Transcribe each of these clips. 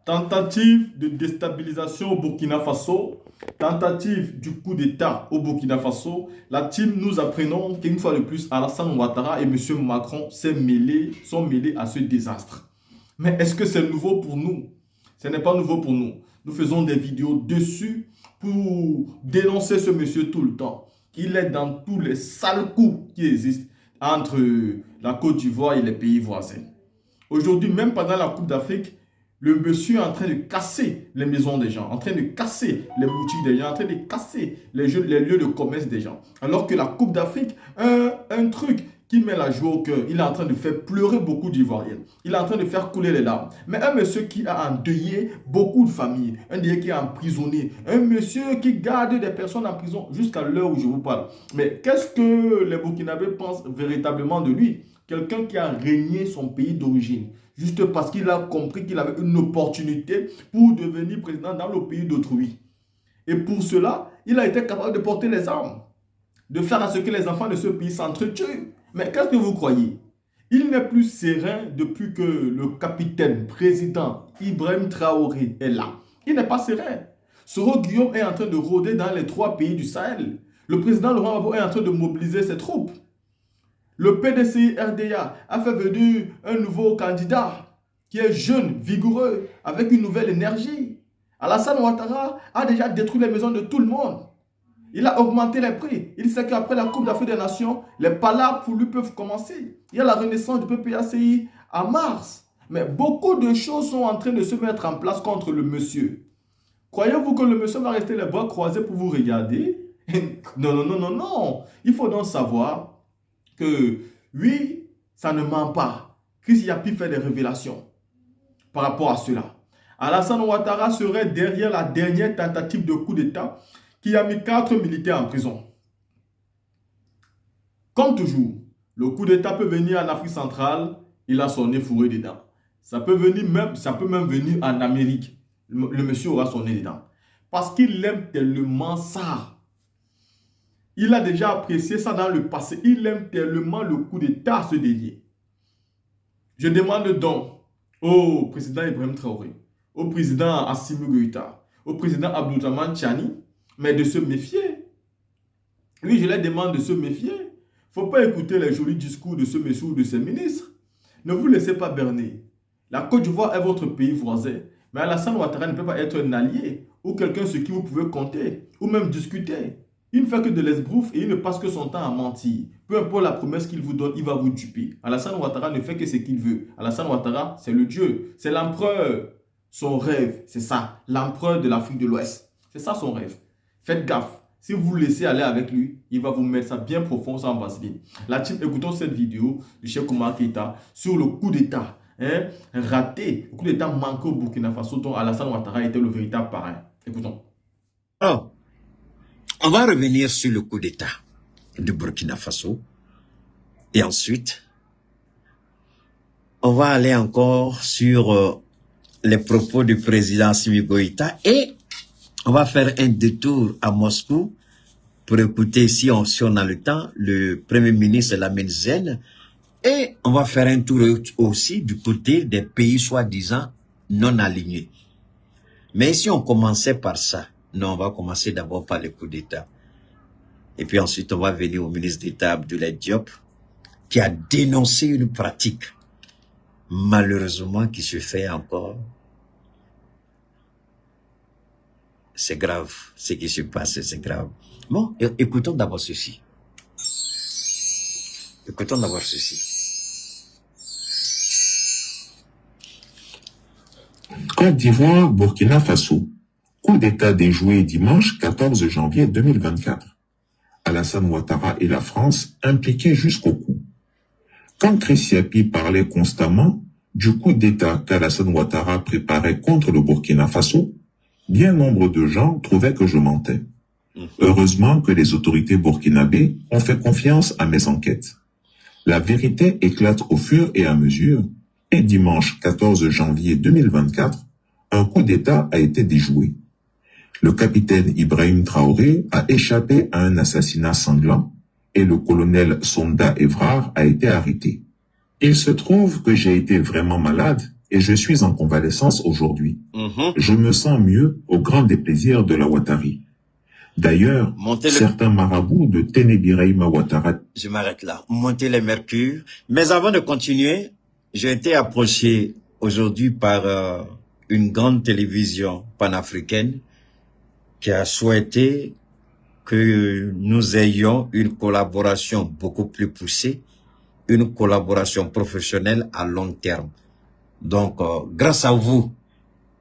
Tentative de déstabilisation au Burkina Faso, tentative du coup d'État au Burkina Faso. La team, nous apprenons qu'une fois de plus, Alassane Ouattara et M. Macron sont mêlés à ce désastre. Mais est-ce que c'est nouveau pour nous? Ce n'est pas nouveau pour nous. Nous faisons des vidéos dessus pour dénoncer ce monsieur tout le temps. Il est dans tous les sales coups qui existent entre la Côte d'Ivoire et les pays voisins. Aujourd'hui, même pendant la Coupe d'Afrique, le monsieur est en train de casser les maisons des gens, en train de casser les boutiques des gens, en train de casser les lieux de commerce des gens. Alors que la Coupe d'Afrique, un truc qui met la joie au cœur, il est en train de faire pleurer beaucoup d'Ivoiriens. Il est en train de faire couler les larmes. Mais un monsieur qui a endeuillé beaucoup de familles, un monsieur qui est emprisonné, un monsieur qui garde des personnes en prison jusqu'à l'heure où je vous parle. Mais qu'est-ce que les Burkinabés pensent véritablement de lui? Quelqu'un qui a régné son pays d'origine, juste parce qu'il a compris qu'il avait une opportunité pour devenir président dans le pays d'autrui. Et pour cela, il a été capable de porter les armes, de faire à ce que les enfants de ce pays s'entretuent. Mais qu'est-ce que vous croyez? Il n'est plus serein depuis que le capitaine, président Ibrahim Traoré est là. Il n'est pas serein. Soro Guillaume est en train de rôder dans les 3 pays du Sahel. Le président Laurent Gbagbo est en train de mobiliser ses troupes. Le PDCI RDA a fait venir un nouveau candidat qui est jeune, vigoureux, avec une nouvelle énergie. Alassane Ouattara a déjà détruit les maisons de tout le monde. Il a augmenté les prix. Il sait qu'après la Coupe d'Afrique des Nations, les palabres pour lui peuvent commencer. Il y a la renaissance du PPACI en mars. Mais beaucoup de choses sont en train de se mettre en place contre le monsieur. Croyez-vous que le monsieur va rester les bras croisés pour vous regarder? Non, non, non, non, non. Il faut donc savoir que oui, ça ne ment pas. Christ a pu faire des révélations par rapport à cela. Alassane Ouattara serait derrière la dernière tentative de coup d'État qui a mis 4 militaires en prison. Comme toujours, le coup d'État peut venir en Afrique centrale, il a son nez fourré dedans. Ça peut même venir en Amérique. Le monsieur aura son nez dedans. Parce qu'il aime tellement ça. Il a déjà apprécié ça dans le passé. Il aime tellement le coup d'État à se dédier. Je demande donc au président Ibrahim Traoré, au président Assimi Goïta, au président Abdourahmane Tchani, mais de se méfier. Oui, je les demande de se méfier. Il ne faut pas écouter les jolis discours de ce monsieur ou de ses ministres. Ne vous laissez pas berner. La Côte d'Ivoire est votre pays voisin. Mais Alassane Ouattara ne peut pas être un allié ou quelqu'un sur qui vous pouvez compter ou même discuter. Il ne fait que de l'esbrouf et il ne passe que son temps à mentir. Peu importe la promesse qu'il vous donne, il va vous duper. Alassane Ouattara ne fait que ce qu'il veut. Alassane Ouattara, c'est le Dieu, c'est l'empereur. Son rêve, c'est ça, l'empereur de l'Afrique de l'Ouest. C'est ça son rêve. Faites gaffe. Si vous le laissez aller avec lui, il va vous mettre ça bien profond sans vaseline. La team, écoutons cette vidéo du chef Oumar Keïta sur le coup d'État raté, le coup d'État manqué au Burkina Faso dont Alassane Ouattara était le véritable parrain. Écoutons. Oh. On va revenir sur le coup d'État du Burkina Faso. Et ensuite, on va aller encore sur les propos du président Assimi Goïta. Et on va faire un détour à Moscou pour écouter, si on a le temps, le Premier ministre Lamine Zen. Et on va faire un tour aussi du côté des pays soi-disant non alignés. Mais si on commençait par ça, non, on va commencer d'abord par le coup d'État. Et puis ensuite, on va venir au ministre d'État Abdoulaye Diop, qui a dénoncé une pratique, malheureusement, qui se fait encore. C'est grave, ce qui se passe, c'est grave. Bon, écoutons d'abord ceci. Écoutons d'abord ceci. Côte d'Ivoire, Burkina Faso. Coup d'État déjoué dimanche 14 janvier 2024. Alassane Ouattara et la France impliqués jusqu'au cou. Quand Christ Yapi parlait constamment du coup d'État qu'Alassane Ouattara préparait contre le Burkina Faso, bien nombre de gens trouvaient que je mentais. Heureusement que les autorités burkinabées ont fait confiance à mes enquêtes. La vérité éclate au fur et à mesure, et dimanche 14 janvier 2024, un coup d'État a été déjoué. Le capitaine Ibrahim Traoré a échappé à un assassinat sanglant et le colonel Sonda Evrard a été arrêté. Il se trouve que j'ai été vraiment malade et je suis en convalescence aujourd'hui. Je me sens mieux au grand déplaisir de la Ouattari. D'ailleurs, certains marabouts de Ténébiraïma Ouattara... Je m'arrête là. Monter les mercures. Mais avant de continuer, j'ai été approché aujourd'hui par une grande télévision panafricaine qui a souhaité que nous ayons une collaboration beaucoup plus poussée, une collaboration professionnelle à long terme. Donc, grâce à vous,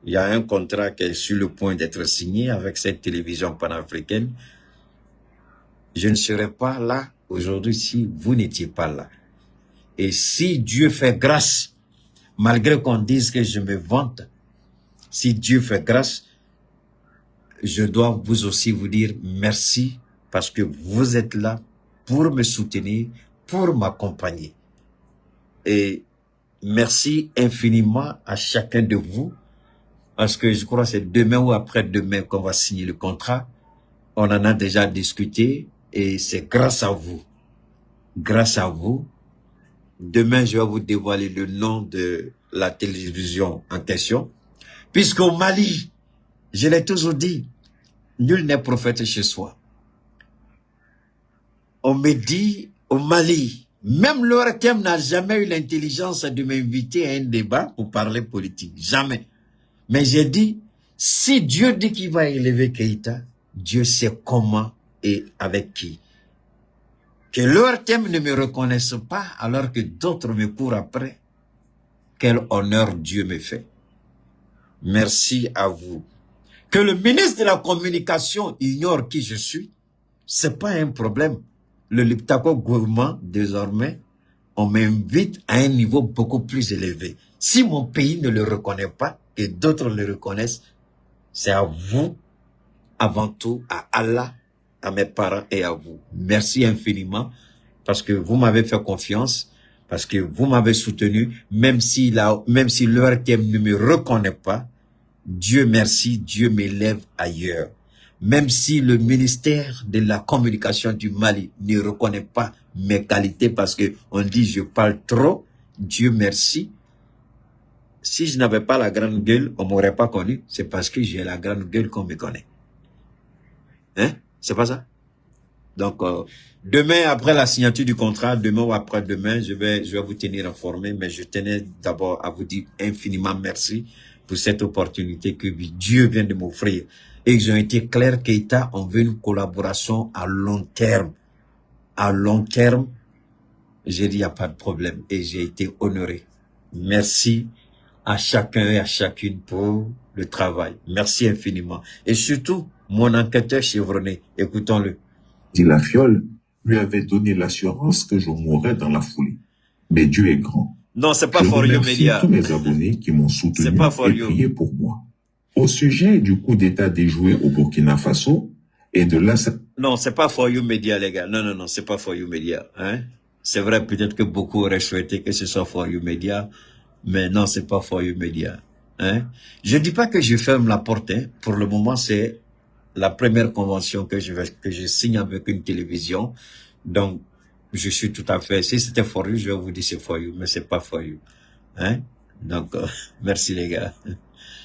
il y a un contrat qui est sur le point d'être signé avec cette télévision panafricaine. Je ne serais pas là aujourd'hui si vous n'étiez pas là. Et si Dieu fait grâce, malgré qu'on dise que je me vante, si Dieu fait grâce, je dois vous aussi vous dire merci parce que vous êtes là pour me soutenir, pour m'accompagner. Et merci infiniment à chacun de vous parce que je crois que c'est demain ou après-demain qu'on va signer le contrat. On en a déjà discuté et c'est grâce à vous. Grâce à vous. Demain, je vais vous dévoiler le nom de la télévision en question. Puisqu'au Mali, je l'ai toujours dit, nul n'est prophète chez soi. On me dit, au Mali, même l'Orakem n'a jamais eu l'intelligence de m'inviter à un débat pour parler politique. Jamais. Mais j'ai dit, si Dieu dit qu'il va élever Keïta, Dieu sait comment et avec qui. Que l'Orakem ne me reconnaisse pas alors que d'autres me courent après. Quel honneur Dieu me fait. Merci à vous. Que le ministre de la Communication ignore qui je suis, c'est pas un problème. Le Liptako gouvernement, désormais, on m'invite à un niveau beaucoup plus élevé. Si mon pays ne le reconnaît pas, et d'autres le reconnaissent, c'est à vous, avant tout, à Allah, à mes parents et à vous. Merci infiniment, parce que vous m'avez fait confiance, parce que vous m'avez soutenu, même si l'ORTM ne me reconnaît pas, Dieu merci, Dieu m'élève ailleurs. Même si le ministère de la Communication du Mali ne reconnaît pas mes qualités parce que on dit je parle trop, Dieu merci. Si je n'avais pas la grande gueule, on m'aurait pas connu. C'est parce que j'ai la grande gueule qu'on me connaît. Hein? C'est pas ça? Donc, demain, après la signature du contrat, demain ou après-demain, je vais vous tenir informé, mais je tenais d'abord à vous dire infiniment merci pour cette opportunité que Dieu vient de m'offrir. Et ils ont été clairs, Keïta, on veut une collaboration à long terme. À long terme, j'ai dit, il n'y a pas de problème. Et j'ai été honoré. Merci à chacun et à chacune pour le travail. Merci infiniment. Et surtout, mon enquêteur chevronné, écoutons-le. La Fiole lui avait donné l'assurance que je mourrais dans la foulée. Mais Dieu est grand. Non, c'est pas For You Media. Je remercie tous mes abonnés qui m'ont soutenu et prié pour moi. Au sujet du coup d'État déjoué au Burkina Faso et de l'assassinat... Non, c'est pas For You Media, les gars. Non, c'est pas For You Media. Hein? C'est vrai, peut-être que beaucoup auraient souhaité que ce soit For You Media, mais non, c'est pas For You Media. Hein? Je dis pas que je ferme la porte. Hein? Pour le moment, c'est la première convention que je signe avec une télévision. Donc, je suis tout à fait... Si c'était For You, je vais vous dire c'est For You, mais c'est pas For You. Hein? Donc, merci les gars.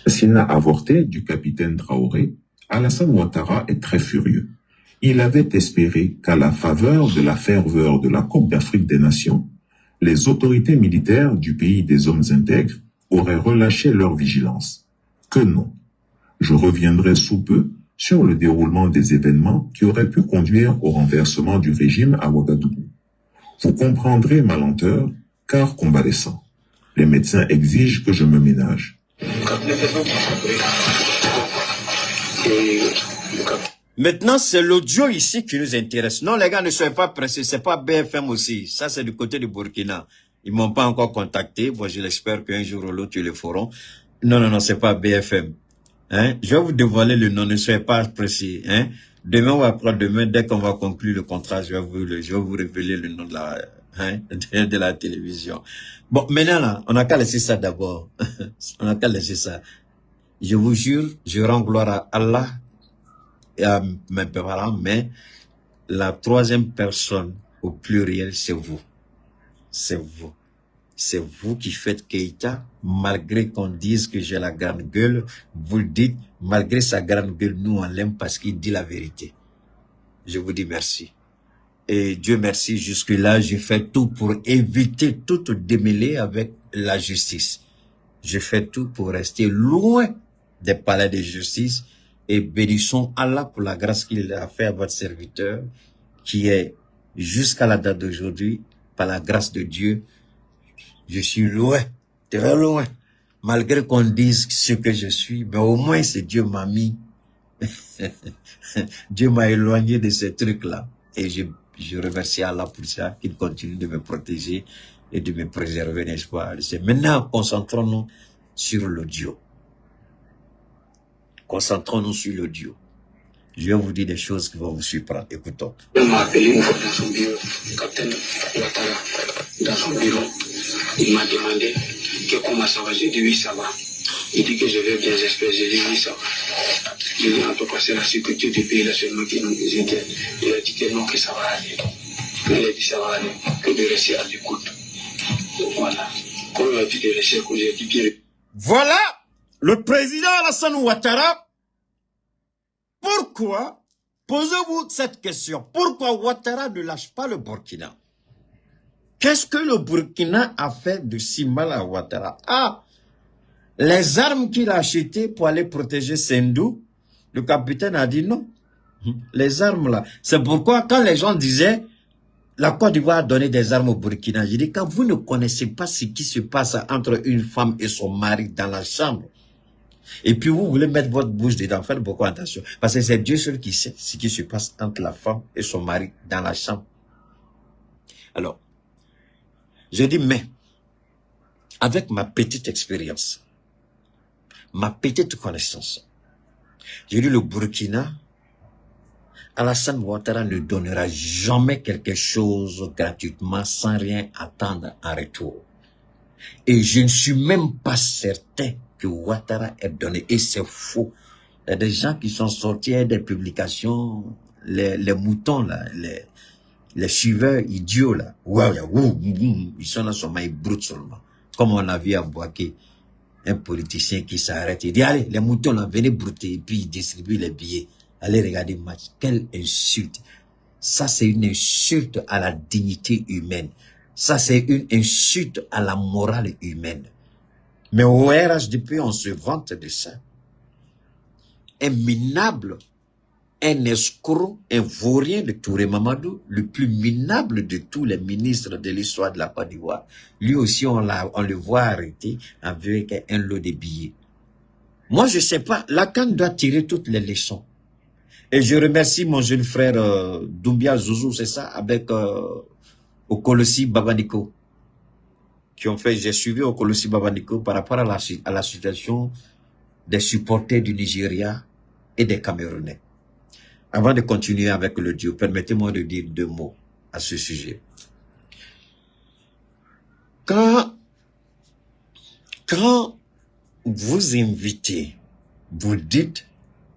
L'assassinat avorté du capitaine Traoré, Alassane Ouattara est très furieux. Il avait espéré qu'à la faveur de la ferveur de la Coupe d'Afrique des Nations, les autorités militaires du pays des hommes intègres auraient relâché leur vigilance. Que non. Je reviendrai sous peu sur le déroulement des événements qui auraient pu conduire au renversement du régime à Ouagadougou. Vous comprendrez ma lenteur, car convalescent. Les médecins exigent que je me ménage. Maintenant, c'est l'audio ici qui nous intéresse. Non, les gars, ne soyez pas pressés. C'est pas BFM aussi. Ça, c'est du côté du Burkina. Ils m'ont pas encore contacté. Moi, je l'espère qu'un jour ou l'autre, ils le feront. Non, c'est pas BFM. Hein? Je vais vous dévoiler le nom. Ne soyez pas pressés. Hein? Demain ou après-demain, dès qu'on va conclure le contrat, je vais vous révéler le nom de la télévision. Bon, maintenant, là, on n'a qu'à laisser ça d'abord. On n'a qu'à laisser ça. Je vous jure, je rends gloire à Allah et à mes parents, mais la troisième personne au pluriel, c'est vous. C'est vous. c'est vous qui faites Keïta, malgré qu'on dise que j'ai la grande gueule, vous le dites, malgré sa grande gueule, nous on l'aime parce qu'il dit la vérité. Je vous dis merci. Et Dieu merci, jusque-là, j'ai fait tout pour éviter toute démêlée avec la justice. Je fais tout pour rester loin des palais de justice et bénissons Allah pour la grâce qu'il a fait à votre serviteur, qui est, jusqu'à la date d'aujourd'hui, par la grâce de Dieu, je suis loin, très loin. Malgré qu'on dise ce que je suis, mais au moins c'est Dieu m'a mis. Dieu m'a éloigné de ces trucs-là. Et je remercie Allah pour ça, qu'il continue de me protéger et de me préserver, n'est-ce pas? Maintenant, concentrons-nous sur l'audio. Concentrons-nous sur l'audio. Je vais vous dire des choses qui vont vous surprendre. Écoutons. Il m'a appelé une fois dans son bureau, capitaine Ouattara, dans son bureau. Il m'a demandé que comment ça va. J'ai dit oui, ça va. Il dit que je vais bien, j'espère. J'ai dit oui, ça va. J'ai dit en tout cas, c'est la sécurité du pays là seulement qui nous inquiète. Il a dit que non, que ça va aller. Il a dit ça va aller, que de rester à l'écoute. Voilà. Comme il a dit de rester à l'écoute, j'ai dit bien. Voilà le président Alassane Ouattara. Pourquoi, posez-vous cette question, pourquoi Ouattara ne lâche pas le Burkina? Qu'est-ce que le Burkina a fait de si mal à Ouattara? Ah, les armes qu'il a achetées pour aller protéger Sendou, le capitaine a dit non. Les armes là, c'est pourquoi quand les gens disaient la Côte d'Ivoire a donné des armes au Burkina, j'ai dit quand vous ne connaissez pas ce qui se passe entre une femme et son mari dans la chambre, et puis vous voulez mettre votre bouche dedans, faites beaucoup attention. Parce que c'est Dieu seul qui sait ce qui se passe entre la femme et son mari dans la chambre. Alors, je dis, mais, avec ma petite expérience, ma petite connaissance, j'ai dit le Burkina, Alassane Ouattara ne donnera jamais quelque chose gratuitement sans rien attendre en retour. Et je ne suis même pas certain que Ouattara est donné. Et c'est faux. Il y a des gens qui sont sortis des publications, les moutons là, les suiveurs idiots là. Ils sont dans son maïs brut seulement. Comme on a vu à Bouaké, un politicien qui s'arrête et dit, allez, les moutons là, venez brouter. Et puis il distribue les billets. Allez regarder le match. Quelle insulte. Ça, c'est une insulte à la dignité humaine. Ça, c'est une insulte à la morale humaine. Mais au RHDP, on se vante de ça. Un minable, un escroc, un vaurien de Touré Mamadou, le plus minable de tous les ministres de l'histoire de la Côte d'Ivoire. Lui aussi, on le voit arrêté avec un lot de billets. Moi, je sais pas, la CAN doit tirer toutes les leçons. Et je remercie mon jeune frère Doumbia Zouzou, c'est ça, avec Okolossi Babaniko. Qui ont fait, j'ai suivi Okolossi Babaniko par rapport à la situation des supporters du Nigeria et des Camerounais. Avant de continuer avec l'audio, permettez-moi de dire 2 mots à ce sujet. Quand vous invitez, vous dites,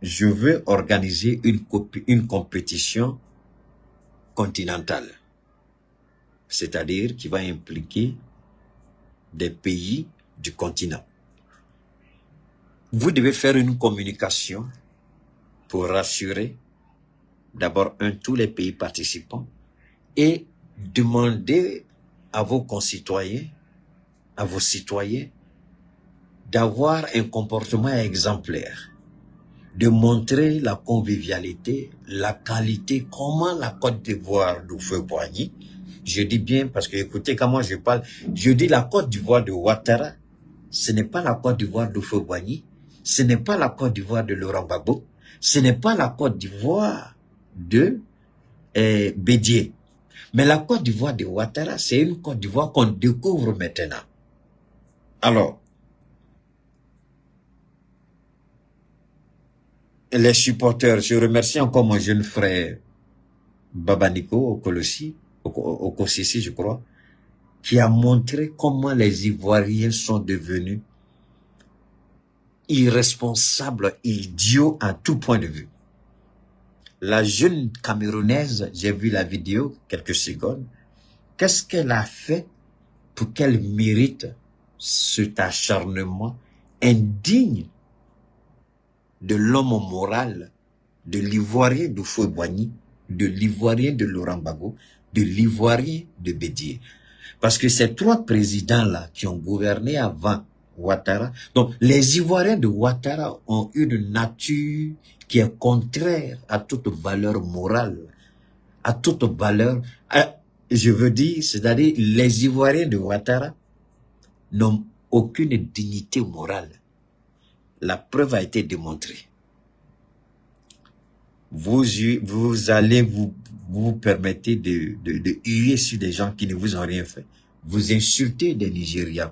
je veux organiser une compétition continentale, c'est-à-dire qui va impliquer des pays du continent. Vous devez faire une communication pour rassurer d'abord tous les pays participants et demander à vos concitoyens, à vos citoyens d'avoir un comportement exemplaire, de montrer la convivialité, la qualité, comment la Côte d'Ivoire de Houphouët-Boigny, je dis bien parce que écoutez quand moi je parle, je dis la Côte d'Ivoire de Ouattara, ce n'est pas la Côte d'Ivoire de Houphouët-Boigny, ce n'est pas la Côte d'Ivoire de Laurent Gbagbo, ce n'est pas la Côte d'Ivoire de Bédié. Mais la Côte d'Ivoire de Ouattara, c'est une Côte d'Ivoire qu'on découvre maintenant. Alors, les supporters, je remercie encore mon jeune frère Babaniko Okosisi, je crois, qui a montré comment les Ivoiriens sont devenus irresponsables, idiots à tout point de vue. La jeune Camerounaise, j'ai vu la vidéo, quelques secondes, qu'est-ce qu'elle a fait pour qu'elle mérite cet acharnement indigne de l'homme moral, de l'Ivoirien de Foué-Boigny, de l'Ivoirien de Laurent Gbagbo, de l'Ivoirien de Bédié. Parce que ces trois présidents-là qui ont gouverné avant Ouattara, donc les Ivoiriens de Ouattara ont une nature qui est contraire à toute valeur morale, à toute valeur, je veux dire, c'est-à-dire les Ivoiriens de Ouattara n'ont aucune dignité morale. La preuve a été démontrée. Vous allez vous permettez de huer sur des gens qui ne vous ont rien fait. Vous insultez des Nigérians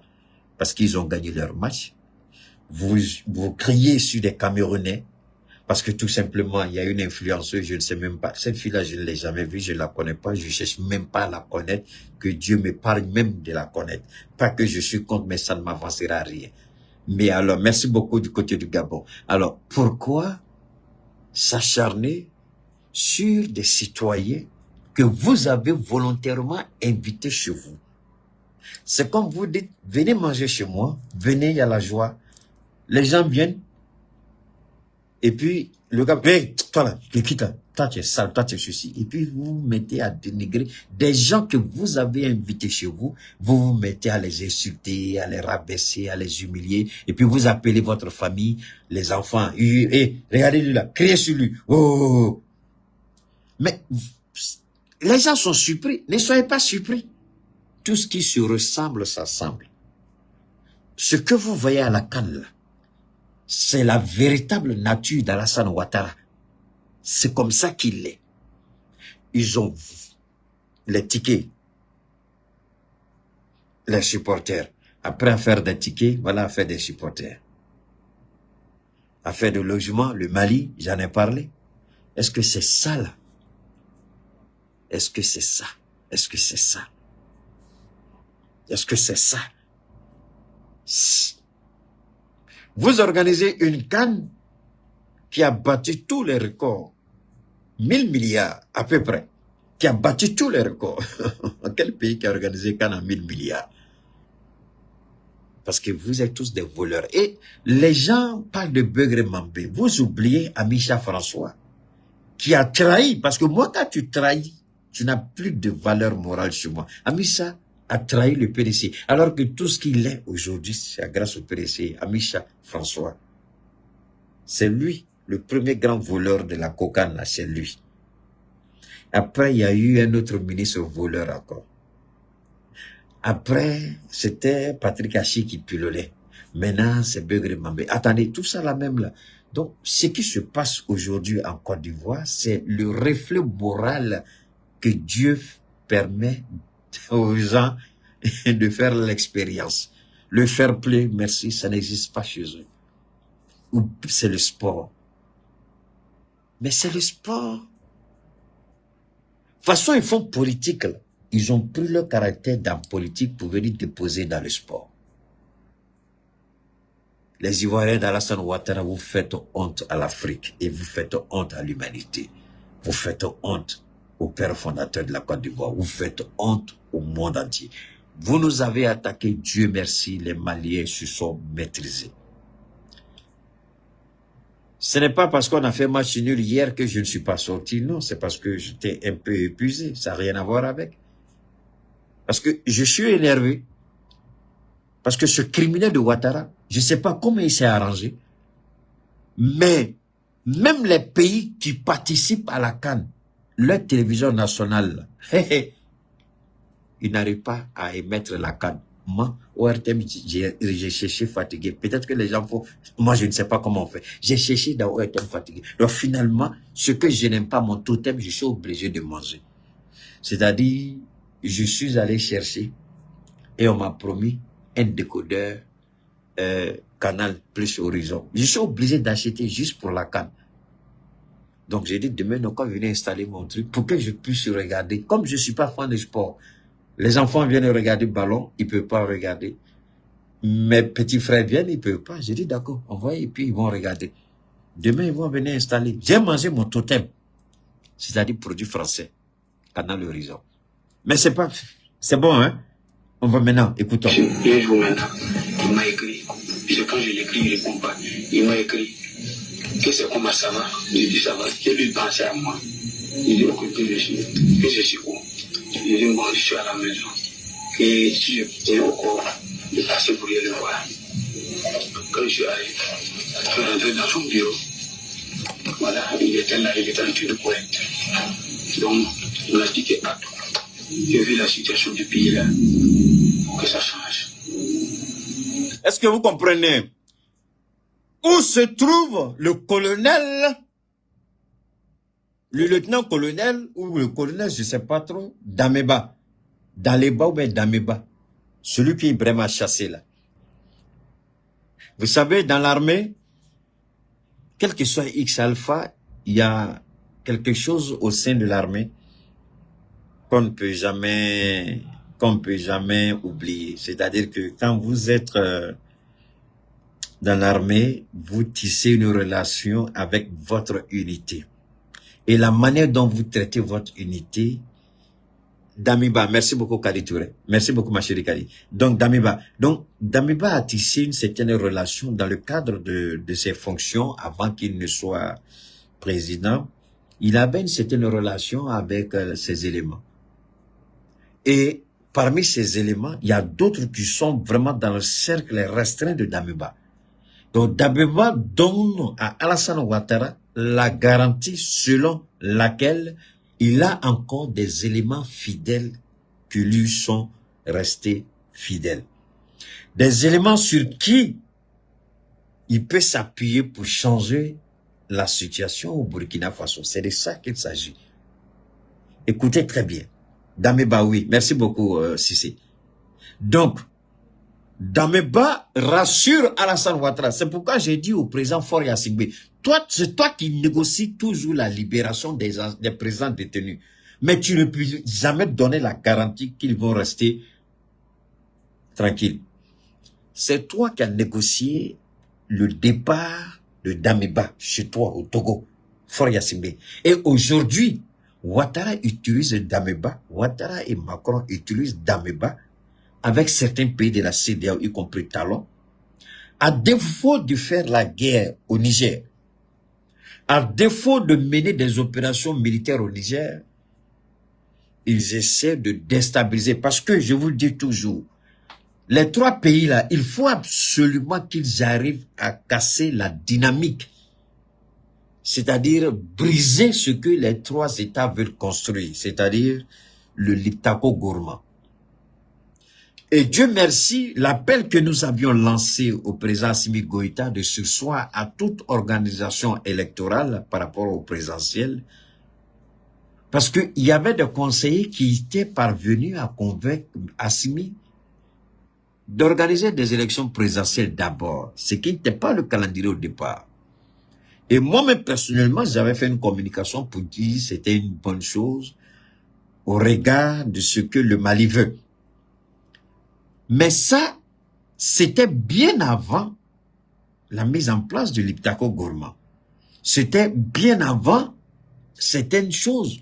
parce qu'ils ont gagné leur match. Vous criez sur des Camerounais parce que tout simplement, il y a une influenceuse, je ne sais même pas. Cette fille-là, je ne l'ai jamais vue, je ne la connais pas, je ne cherche même pas à la connaître, que Dieu me parle même de la connaître. Pas que je suis contre, mais ça ne m'avancera à rien. Mais alors, merci beaucoup du côté du Gabon. Alors, pourquoi s'acharner sur des citoyens que vous avez volontairement invités chez vous? C'est comme vous dites, venez manger chez moi, venez, il y a la joie. Les gens viennent, et puis le gars, hey, toi là, quitte là, toi tu es sale, toi tu es ceci. Et puis vous vous mettez à dénigrer des gens que vous avez invités chez vous, vous vous mettez à les insulter, à les rabaisser, à les humilier, et puis vous appelez votre famille, les enfants, hey, regardez-lui là, criez sur lui, oh. Mais les gens sont surpris, ne soyez pas surpris. Tout ce qui se ressemble, s'assemble. Ce que vous voyez à la CAN, là, c'est la véritable nature d'Alassane Ouattara. C'est comme ça qu'il est. Ils ont les tickets, les supporters. Après affaire des tickets, voilà affaire des supporters. Affaire de logement, le Mali, j'en ai parlé. Est-ce que c'est ça là? Est-ce que c'est ça? Est-ce que c'est ça? Est-ce que c'est ça? Vous organisez une CAN qui a battu tous les records. 1000 milliards à peu près. Qui a battu tous les records. Quel pays qui a organisé CAN à 1000 milliards? Parce que vous êtes tous des voleurs. Et les gens parlent de Begré Mambé. Vous oubliez Amicha François, qui a trahi. Parce que moi, quand tu trahis, tu n'as plus de valeur morale chez moi. Amicha a trahi le PDC. Alors que tout ce qu'il est aujourd'hui, c'est grâce au PDC. Amicha François. C'est lui, le premier grand voleur de la cocaïne, c'est lui. Après, il y a eu un autre ministre voleur encore. Après, c'était Patrick Hachi qui pilolait. Maintenant, c'est Begré Mambé. Attendez, tout ça là même là. Donc, ce qui se passe aujourd'hui en Côte d'Ivoire, c'est le reflet moral que Dieu permet aux gens de faire l'expérience. Le fair play, merci, ça n'existe pas chez eux. Ou c'est le sport. Mais c'est le sport. De toute façon, ils font politique. Là. Ils ont pris leur caractère dans la politique pour venir déposer dans le sport. Les Ivoiriens d'Alassane Ouattara, vous faites honte à l'Afrique et vous faites honte à l'humanité. Vous faites honte au père fondateur de la Côte d'Ivoire. Vous faites honte au monde entier. Vous nous avez attaqué, Dieu merci, les Maliens se sont maîtrisés. Ce n'est pas parce qu'on a fait match nul hier que je ne suis pas sorti, non, c'est parce que j'étais un peu épuisé, ça n'a rien à voir avec. Parce que je suis énervé, parce que ce criminel de Ouattara, je ne sais pas comment il s'est arrangé, mais même les pays qui participent à la CAN, leur télévision nationale, ils n'arrivent pas à émettre la CAN. Moi, au RTM, j'ai cherché fatigué. Peut-être que les gens font... Moi, je ne sais pas comment on fait. J'ai cherché dans ORTM fatigué. Donc, finalement, ce que je n'aime pas, mon totem, je suis obligé de manger. C'est-à-dire, je suis allé chercher et on m'a promis un décodeur Canal plus Horizon. Je suis obligé d'acheter juste pour la CAN. Donc, j'ai dit, demain, on va venir installer mon truc pour que je puisse regarder. Comme je ne suis pas fan de sport, les enfants viennent regarder le ballon, ils ne peuvent pas regarder. Mes petits frères viennent, ils ne peuvent pas. J'ai dit, d'accord, on va et puis ils vont regarder. Demain, ils vont venir installer. J'ai mangé mon totem, c'est-à-dire produit français, Canal Horizon. Mais c'est pas, c'est bon, hein? On va maintenant, écoutons. Un jour maintenant, il m'a écrit. Puis quand je l'écris, il ne répond pas. Il m'a écrit. Qu'est-ce que comment ça va? J'ai dit ça va. J'ai lui pensé à moi. Il dit écoute, je suis où? Il dit moi je suis à la maison. Et si je peux encore de passer pour aller le voir. Quand je suis allé, je suis rentré dans son bureau. Voilà, il était là, il était en train de poète. Donc, il m'a dit que j'ai vu la situation du pays là, que ça change. Est-ce que vous comprenez où se trouve le colonel, le lieutenant-colonel ou le colonel, je ne sais pas trop, Dameba, Daleba ou bien Dameba, celui qui est vraiment chassé là. Vous savez, dans l'armée, quel que soit X alpha, il y a quelque chose au sein de l'armée qu'on ne peut jamais oublier. C'est-à-dire que quand vous êtes dans l'armée, vous tissez une relation avec votre unité. Et la manière dont vous traitez votre unité, Damiba, merci beaucoup Kali Touré, merci beaucoup ma chérie Kali. Donc Damiba a tissé une certaine relation dans le cadre de ses fonctions avant qu'il ne soit président. Il avait une certaine relation avec ces éléments. Et parmi ces éléments, il y a d'autres qui sont vraiment dans le cercle restreint de Damiba. Donc Damiba donne à Alassane Ouattara la garantie selon laquelle il a encore des éléments fidèles qui lui sont restés fidèles. Des éléments sur qui il peut s'appuyer pour changer la situation au Burkina Faso. C'est de ça qu'il s'agit. Écoutez très bien. Damiba, oui. Merci beaucoup, Sissi. Donc, Damiba rassure Alassane Ouattara. C'est pourquoi j'ai dit au président Faure Gnassingbé, c'est toi qui négocies toujours la libération des présidents détenus. Mais tu ne peux jamais donner la garantie qu'ils vont rester tranquilles. C'est toi qui as négocié le départ de Damiba chez toi au Togo, Faure Gnassingbé. Et aujourd'hui, Ouattara utilise Damiba, Ouattara et Macron utilisent Damiba avec certains pays de la CEDEAO, y compris Talon, à défaut de faire la guerre au Niger, à défaut de mener des opérations militaires au Niger, ils essaient de déstabiliser. Parce que, je vous le dis toujours, les trois pays-là, il faut absolument qu'ils arrivent à casser la dynamique. C'est-à-dire briser ce que les trois États veulent construire, c'est-à-dire le Liptako-Gourma. Et Dieu merci, l'appel que nous avions lancé au président Assimi Goïta de surseoir à toute organisation électorale par rapport au présidentiel, parce qu'il y avait des conseillers qui étaient parvenus à convaincre Assimi d'organiser des élections présidentielles d'abord, ce qui n'était pas le calendrier au départ. Et moi-même, personnellement, j'avais fait une communication pour dire que c'était une bonne chose au regard de ce que le Mali veut. Mais ça, c'était bien avant la mise en place de l'Iptako-Gourma. C'était bien avant certaines choses.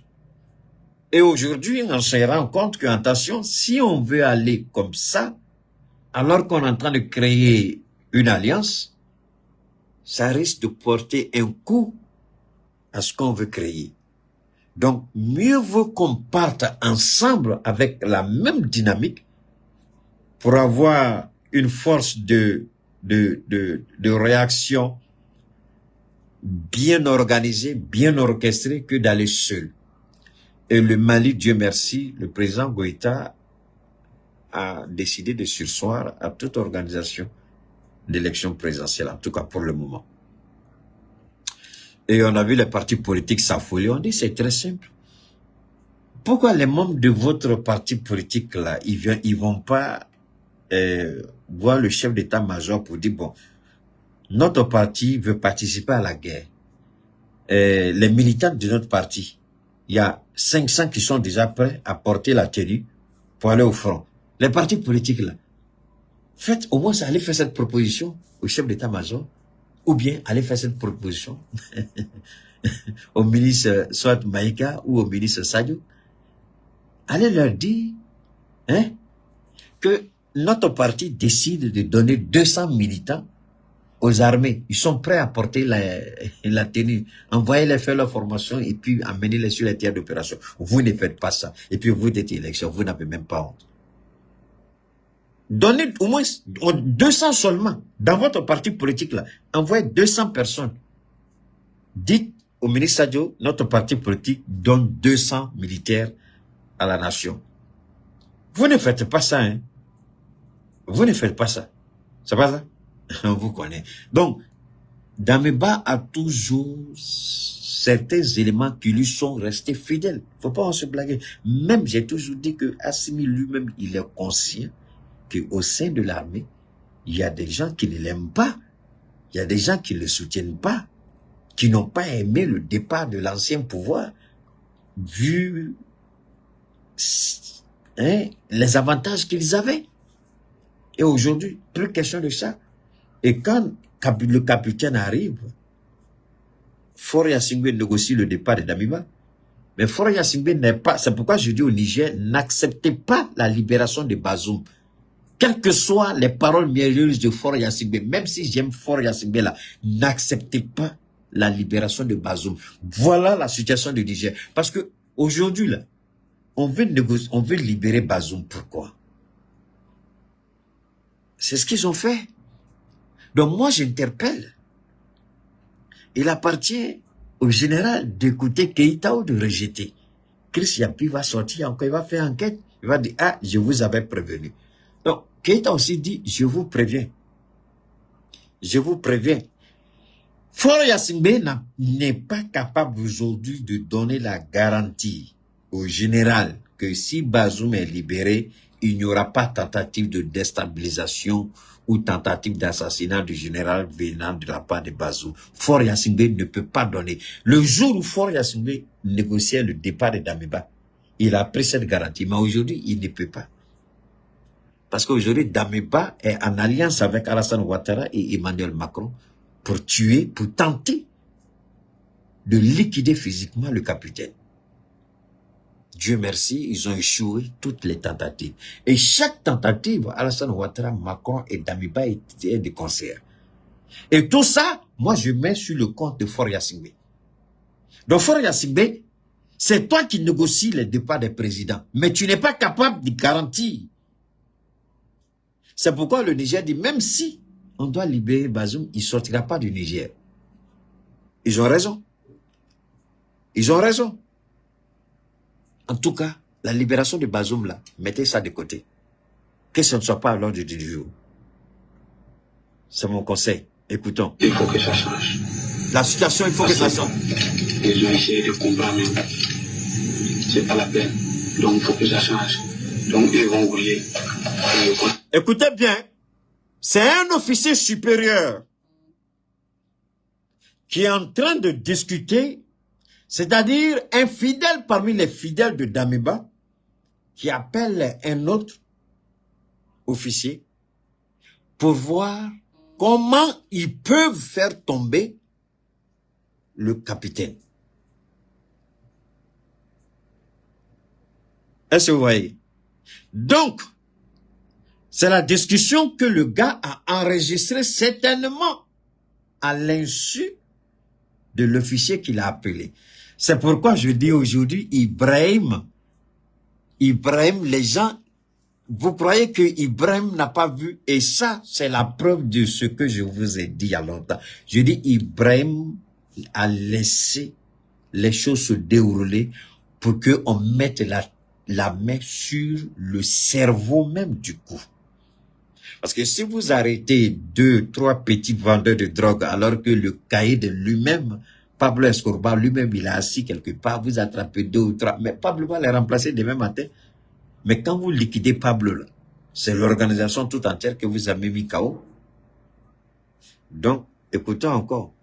Et aujourd'hui, on se rend compte que, attention, si on veut aller comme ça, alors qu'on est en train de créer une alliance, ça risque de porter un coup à ce qu'on veut créer. Donc, mieux vaut qu'on parte ensemble avec la même dynamique pour avoir une force de réaction bien organisée, bien orchestrée que d'aller seul. Et le Mali, Dieu merci, le président Goïta a décidé de surseoir à toute organisation d'élection présidentielle, en tout cas pour le moment. Et on a vu les partis politiques s'affoler. On dit c'est très simple. Pourquoi les membres de votre parti politique là, ils vont pas voir le chef d'état-major pour dire bon, notre parti veut participer à la guerre. Les militants de notre parti, il y a 500 qui sont déjà prêts à porter la tenue pour aller au front. Les partis politiques là, faites au moins aller faire cette proposition au chef d'état-major, ou bien aller faire cette proposition au ministre soit Maïga ou au ministre Sadio. Allez leur dire, hein, que notre parti décide de donner 200 militants aux armées. Ils sont prêts à porter la tenue, envoyer-les faire leur formation et puis amener-les sur les terres d'opération. Vous ne faites pas ça. Et puis vous êtes élection, vous n'avez même pas honte. Donnez au moins 200 seulement. Dans votre parti politique là, envoyez 200 personnes. Dites au ministre Sadio, notre parti politique donne 200 militaires à la nation. Vous ne faites pas ça, hein. Vous ne faites pas ça. C'est pas ça? On vous connaît. Donc, Damiba a toujours certains éléments qui lui sont restés fidèles. Faut pas en se blaguer. Même, j'ai toujours dit que Assimi lui-même, il est conscient qu'au sein de l'armée, il y a des gens qui ne l'aiment pas. Il y a des gens qui ne le soutiennent pas, qui n'ont pas aimé le départ de l'ancien pouvoir, vu les avantages qu'ils avaient. Et aujourd'hui, plus question de ça. Et quand le capitaine arrive, Faure Gnassingbé négocie le départ de Damiba. Mais Faure Gnassingbé n'est pas, c'est pourquoi je dis au Niger, n'acceptez pas la libération de Bazoum. Quelles que soient les paroles merveilleuses de Faure Gnassingbé, même si j'aime Faure Gnassingbé là, n'acceptez pas la libération de Bazoum. Voilà la situation du Niger. Parce que aujourd'hui là, on veut libérer Bazoum. Pourquoi? C'est ce qu'ils ont fait. Donc moi, j'interpelle. Il appartient au général d'écouter Keïta ou de rejeter. Chris Yapi va sortir encore, il va faire enquête. Il va dire, ah, je vous avais prévenu. Donc, Keïta aussi dit, je vous préviens. Je vous préviens. Faure Gnassingbé n'est pas capable aujourd'hui de donner la garantie au général que si Bazoum est libéré, il n'y aura pas tentative de déstabilisation ou tentative d'assassinat du général venant de la part de Bazoum. Faure Gnassingbé ne peut pas donner. Le jour où Faure Gnassingbé négociait le départ de Damiba, il a pris cette garantie, mais aujourd'hui, il ne peut pas. Parce qu'aujourd'hui, Damiba est en alliance avec Alassane Ouattara et Emmanuel Macron pour tuer, pour tenter de liquider physiquement le capitaine. Dieu merci, ils ont échoué toutes les tentatives. Et chaque tentative, Alassane Ouattara, Macron et Damiba étaient de concert. Et tout ça, moi je mets sur le compte de Faure Gnassingbé. Donc Faure Gnassingbé, c'est toi qui négocies le départ des présidents. Mais tu n'es pas capable de garantir. C'est pourquoi le Niger dit, même si on doit libérer Bazoum, il ne sortira pas du Niger. Ils ont raison. Ils ont raison. En tout cas, la libération de Bazoum, là, mettez ça de côté. Que ce ne soit pas à l'ordre du jour. C'est mon conseil. Écoutons. Il faut que ça change. La situation, il faut que ça change. Ils ont essayé de comprendre. C'est pas la peine. Donc, il faut que ça change. Donc, ils vont oublier. Écoutez bien. C'est un officier supérieur qui est en train de discuter, c'est-à-dire un fidèle parmi les fidèles de Damiba, qui appelle un autre officier pour voir comment ils peuvent faire tomber le capitaine. Est-ce que vous voyez? Donc, c'est la discussion que le gars a enregistrée certainement à l'insu de l'officier qu'il a appelé. C'est pourquoi je dis aujourd'hui, Ibrahim, les gens, vous croyez que Ibrahim n'a pas vu? Et ça, c'est la preuve de ce que je vous ai dit il y a longtemps. Je dis, Ibrahim a laissé les choses se dérouler pour qu'on mette la main sur le cerveau même du coup. Parce que si vous arrêtez 2, 3 petits vendeurs de drogue alors que le cahier de lui-même, Pablo Escobar lui-même, il est assis quelque part, vous attrapez 2 ou 3, mais Pablo va les remplacer demain matin. Mais quand vous liquidez Pablo, là, c'est l'organisation tout entière que vous avez mis KO. Donc, écoutons encore.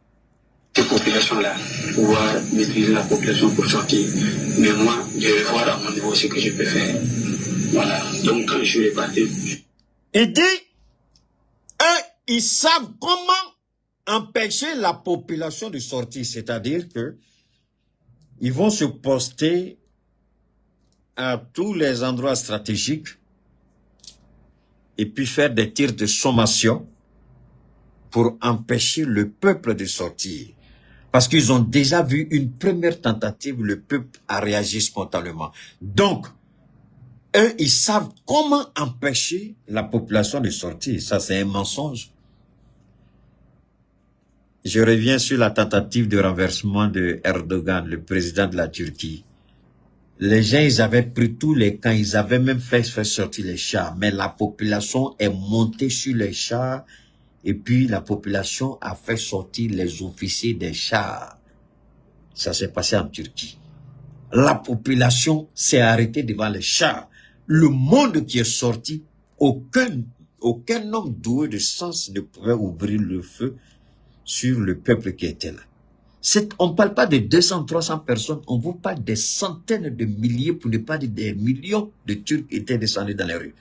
Cette population-là, pouvoir maîtriser la population pour sortir. Mais moi, je vais voir à mon niveau ce que je peux faire. Voilà. Donc, quand je vais partir... Il dit, ils savent comment empêcher la population de sortir. C'est-à-dire que ils vont se poster à tous les endroits stratégiques et puis faire des tirs de sommation pour empêcher le peuple de sortir. Parce qu'ils ont déjà vu une première tentative, le peuple a réagi spontanément. Donc, eux, ils savent comment empêcher la population de sortir. Ça, c'est un mensonge. Je reviens sur la tentative de renversement de Erdogan, le président de la Turquie. Les gens, ils avaient pris tous les camps, ils avaient même fait sortir les chars, mais la population est montée sur les chars et puis la population a fait sortir les officiers des chars. Ça s'est passé en Turquie. La population s'est arrêtée devant les chars. Le monde qui est sorti, aucun homme doué de sens ne pouvait ouvrir le feu sur le peuple qui était là. On ne parle pas de 200, 300 personnes, on vous parle des centaines de milliers, pour ne pas dire des millions de Turcs qui étaient descendus dans les rues.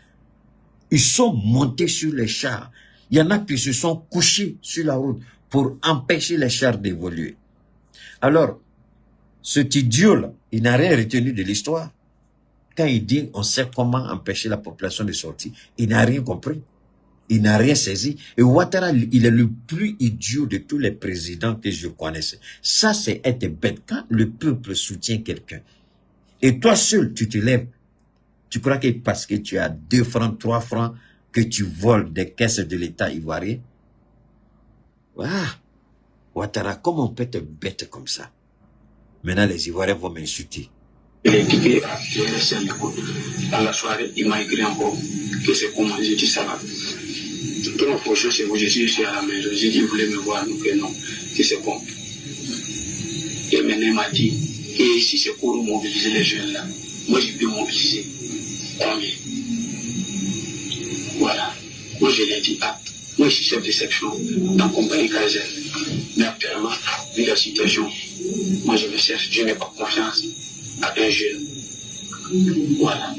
Ils sont montés sur les chars. Il y en a qui se sont couchés sur la route pour empêcher les chars d'évoluer. Alors, cet idiot-là, il n'a rien retenu de l'histoire. Quand il dit on sait comment empêcher la population de sortir, il n'a rien compris. Il n'a rien saisi. Et Ouattara, il est le plus idiot de tous les présidents que je connaissais. Ça, c'est être bête. Quand le peuple soutient quelqu'un, et toi seul, tu te lèves, tu crois que parce que tu as 2 francs, 3 francs, que tu voles des caisses de l'État ivoirien? Ah, Ouattara, comment on peut être bête comme ça? Maintenant, les Ivoiriens vont m'insulter. Il est équipé, je laissé l'écoute. Dans la soirée, il m'a écrit encore que c'est comment. J'ai dit ça va. Tout le prochain, c'est vous, je suis à la maison. J'ai dit, vous voulez me voir, nous, que non, que c'est bon. Et maintenant, il m'a dit, et si c'est pour mobiliser les jeunes là, moi, je peux mobiliser. Combien? Voilà. Moi, je l'ai dit, ah, moi, je suis chef de section dans la compagnie Kaiser. Mais actuellement, vu la situation, moi, je n'ai pas confiance à un jeune. Voilà.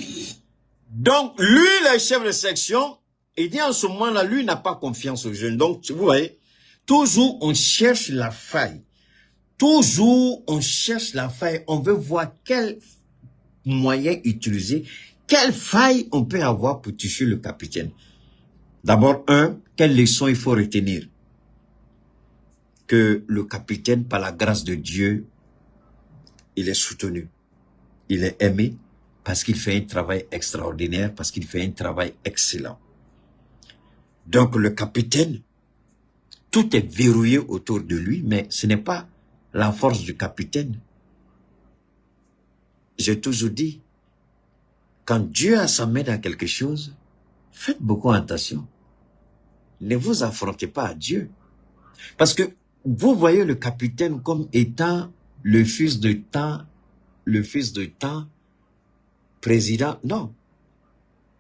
Donc, lui, le chef de section, il dit en ce moment-là, lui n'a pas confiance aux jeunes. Donc, vous voyez, toujours on cherche la faille. Toujours on cherche la faille. On veut voir quel moyen utiliser, quelle faille on peut avoir pour toucher le capitaine. D'abord, quelle leçon il faut retenir? Que le capitaine, par la grâce de Dieu, il est soutenu. Il est aimé parce qu'il fait un travail extraordinaire, parce qu'il fait un travail excellent. Donc le capitaine, tout est verrouillé autour de lui, mais ce n'est pas la force du capitaine. J'ai toujours dit, quand Dieu a sa main dans quelque chose, faites beaucoup attention. Ne vous affrontez pas à Dieu. Parce que vous voyez le capitaine comme étant le fils de temps, président. Non.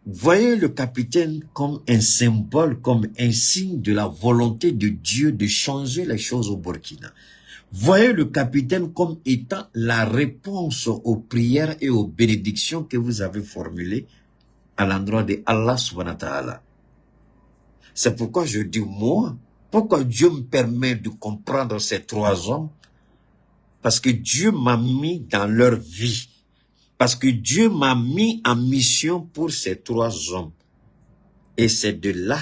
Voyez le capitaine comme un symbole, comme un signe de la volonté de Dieu de changer les choses au Burkina. Voyez le capitaine comme étant la réponse aux prières et aux bénédictions que vous avez formulées à l'endroit de Allah subhanahu wa ta'ala. C'est pourquoi je dis, moi, pourquoi Dieu me permet de comprendre ces 3 hommes? Parce que Dieu m'a mis dans leur vie. Parce que Dieu m'a mis en mission pour ces 3 hommes. Et c'est de là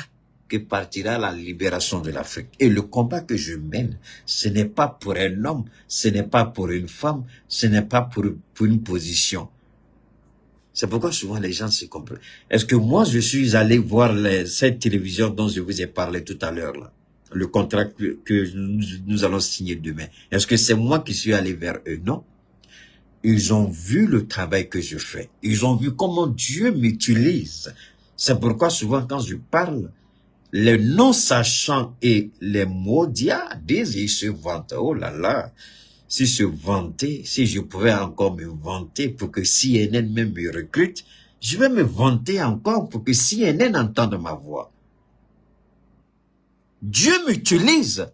que partira la libération de l'Afrique. Et le combat que je mène, ce n'est pas pour un homme, ce n'est pas pour une femme, ce n'est pas pour une position. C'est pourquoi souvent les gens se comprennent. Est-ce que moi je suis allé voir cette télévision dont je vous ai parlé tout à l'heure là? Le contrat que nous allons signer demain. Est-ce que c'est moi qui suis allé vers eux? Non. Ils ont vu le travail que je fais. Ils ont vu comment Dieu m'utilise. C'est pourquoi souvent quand je parle, les non-sachants et les maudits disent, ils se vantent. Oh là là, si je pouvais encore me vanter pour que CNN même me recrute, je vais me vanter encore pour que CNN entende ma voix. Dieu m'utilise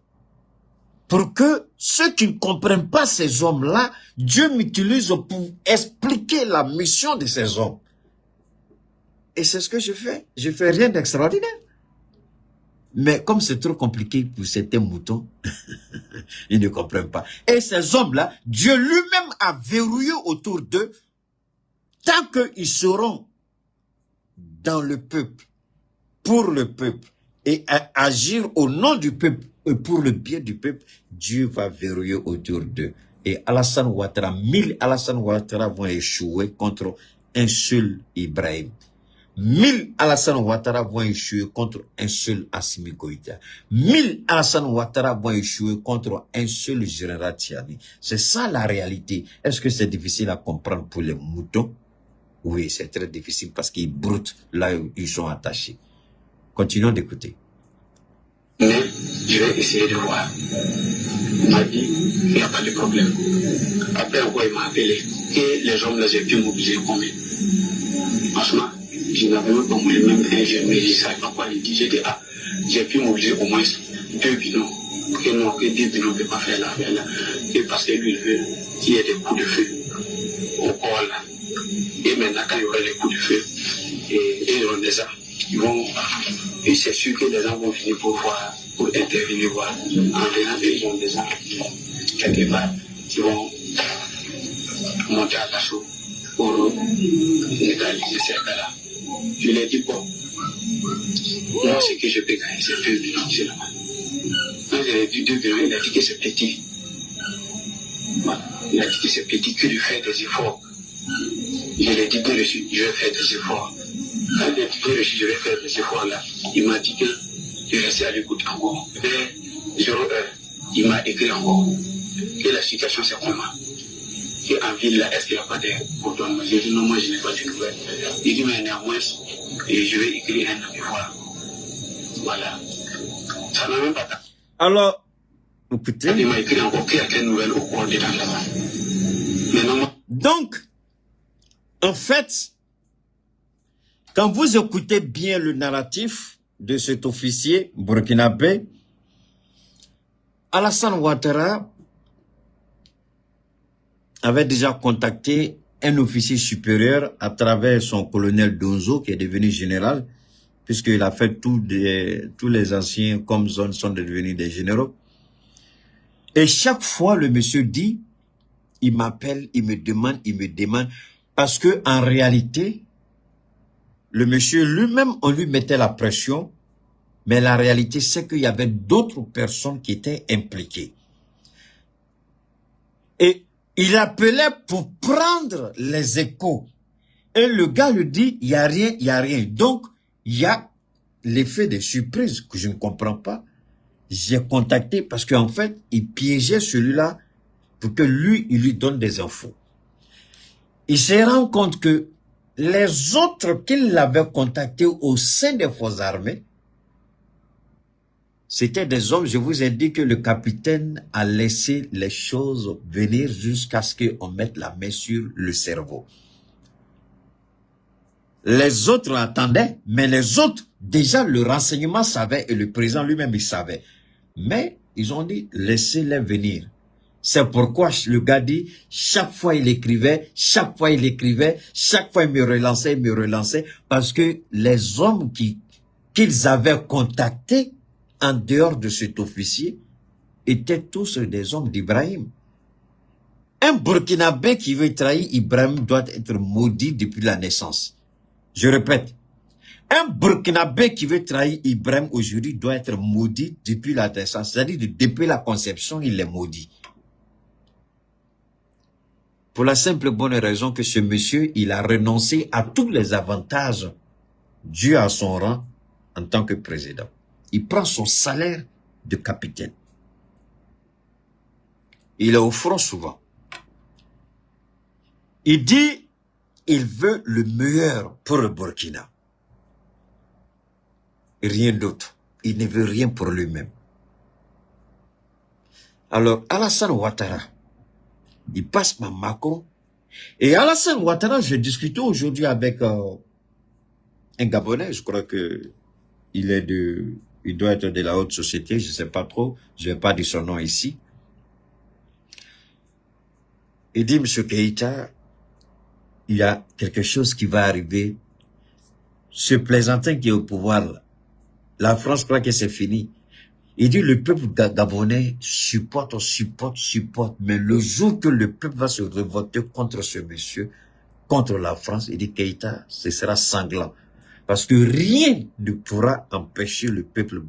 pour que ceux qui ne comprennent pas ces hommes-là, Dieu m'utilise pour expliquer la mission de ces hommes. Et c'est ce que je fais. Je fais rien d'extraordinaire. Mais comme c'est trop compliqué pour certains moutons, ils ne comprennent pas. Et ces hommes-là, Dieu lui-même a verrouillé autour d'eux, tant qu'ils seront dans le peuple, pour le peuple et à agir au nom du peuple et pour le bien du peuple, Dieu va verrouiller autour d'eux. Et Alassane Ouattara, 1000 Alassane Ouattara vont échouer contre un seul Ibrahim. 1000 Alassane Ouattara vont échouer contre un seul Assimi Goïta. 1000 Alassane Ouattara vont échouer contre un seul général Tiani. C'est ça la réalité. Est-ce que c'est difficile à comprendre pour les moutons? Oui, c'est très difficile parce qu'ils broutent là où ils sont attachés. Continuons d'écouter. Mais je vais essayer de voir. Il m'a dit, il n'y a pas de problème. Après encore, il m'a appelé. Et les hommes là, j'ai pu mobiliser combien? Franchement, je n'avais même pas mobilisé même un jeune, mais je ne savais pas quoi il dit. J'ai dit, ah, j'ai pu mobiliser au moins 2 bidons. Que non, que 2 bidons ne peuvent pas faire l'affaire là. Et parce que lui, il veut qu'il y ait des coups de feu au corps là. Et maintenant, quand il y aura les coups de feu, et ils auront des armes, ils vont. Et c'est sûr que les gens vont venir pour voir, pour intervenir, voir. En venant, ils ont des armes, quelque part, qui vont monter à l'assaut pour neutraliser ces cas-là. Je lui ai dit, bon, moi, ce que je peux gagner, c'est 2 millions seulement. Quand je lui ai dit 2 millions, il a dit que c'est petit. Voilà. Il a dit que c'est petit, que de faire des efforts. Je lui ai dit que je vais faire des efforts. Quand il a dit que je vais faire des efforts là, il m'a dit que je restais à l'écoute encore. Vers 0 heure, il m'a écrit encore. Et la situation c'est comment? Et en ville là, est-ce qu'il n'y a pas de problème? J'ai dit non, moi je n'ai pas de nouvelles. Il dit mais néanmoins, et je vais écrire un ami voir. Voilà. Ça n'a même pas. Alors, écoutez. Il m'a écrit encore qu'il y a des nouvelles au cours des temps là-bas. Mais non. Donc, en fait, quand vous écoutez bien le narratif de cet officier burkinabé, Alassane Ouattara avait déjà contacté un officier supérieur à travers son colonel Donzo, qui est devenu général, puisqu'il a fait tous les anciens comme zone sont devenus des généraux. Et chaque fois, le monsieur dit, il m'appelle, il me demande, parce que en réalité, le monsieur lui-même, on lui mettait la pression, mais la réalité, c'est qu'il y avait d'autres personnes qui étaient impliquées. Et il appelait pour prendre les échos. Et le gars lui dit, il n'y a rien, il n'y a rien. Donc, il y a l'effet de surprise que je ne comprends pas. J'ai contacté parce qu'en fait, il piégeait celui-là pour que lui, il lui donne des infos. Il se rend compte que les autres qu'il avait contactés au sein des forces armées, c'était des hommes, je vous ai dit que le capitaine a laissé les choses venir jusqu'à ce qu'on mette la main sur le cerveau. Les autres attendaient, mais les autres, déjà le renseignement savait et le président lui-même il savait. Mais ils ont dit, laissez-les venir. C'est pourquoi le gars dit, chaque fois il écrivait, chaque fois il me relançait, parce que les hommes qu'ils avaient contactés en dehors de cet officier étaient tous des hommes d'Ibrahim. Un Burkinabé qui veut trahir Ibrahim doit être maudit depuis la naissance. Je répète, un Burkinabé qui veut trahir Ibrahim aujourd'hui doit être maudit depuis la naissance. C'est-à-dire depuis la conception, il est maudit. Pour la simple bonne raison que ce monsieur, il a renoncé à tous les avantages dus à son rang en tant que président. Il prend son salaire de capitaine. Il est au front souvent. Il dit, il veut le meilleur pour le Burkina. Rien d'autre. Il ne veut rien pour lui-même. Alors, Alassane Ouattara, il passe par Macron. Et Alassane Ouattara, j'ai discuté aujourd'hui avec un Gabonais, je crois que il doit être de la haute société, je ne sais pas trop, je ne vais pas dire son nom ici. Il dit, Monsieur Keïta, il y a quelque chose qui va arriver. Ce plaisantin qui est au pouvoir, la France croit que c'est fini. Il dit, le peuple gabonais supporte. Mais le jour que le peuple va se révolter contre ce monsieur, contre la France, il dit, Keïta, ce sera sanglant. Parce que rien ne pourra empêcher le peuple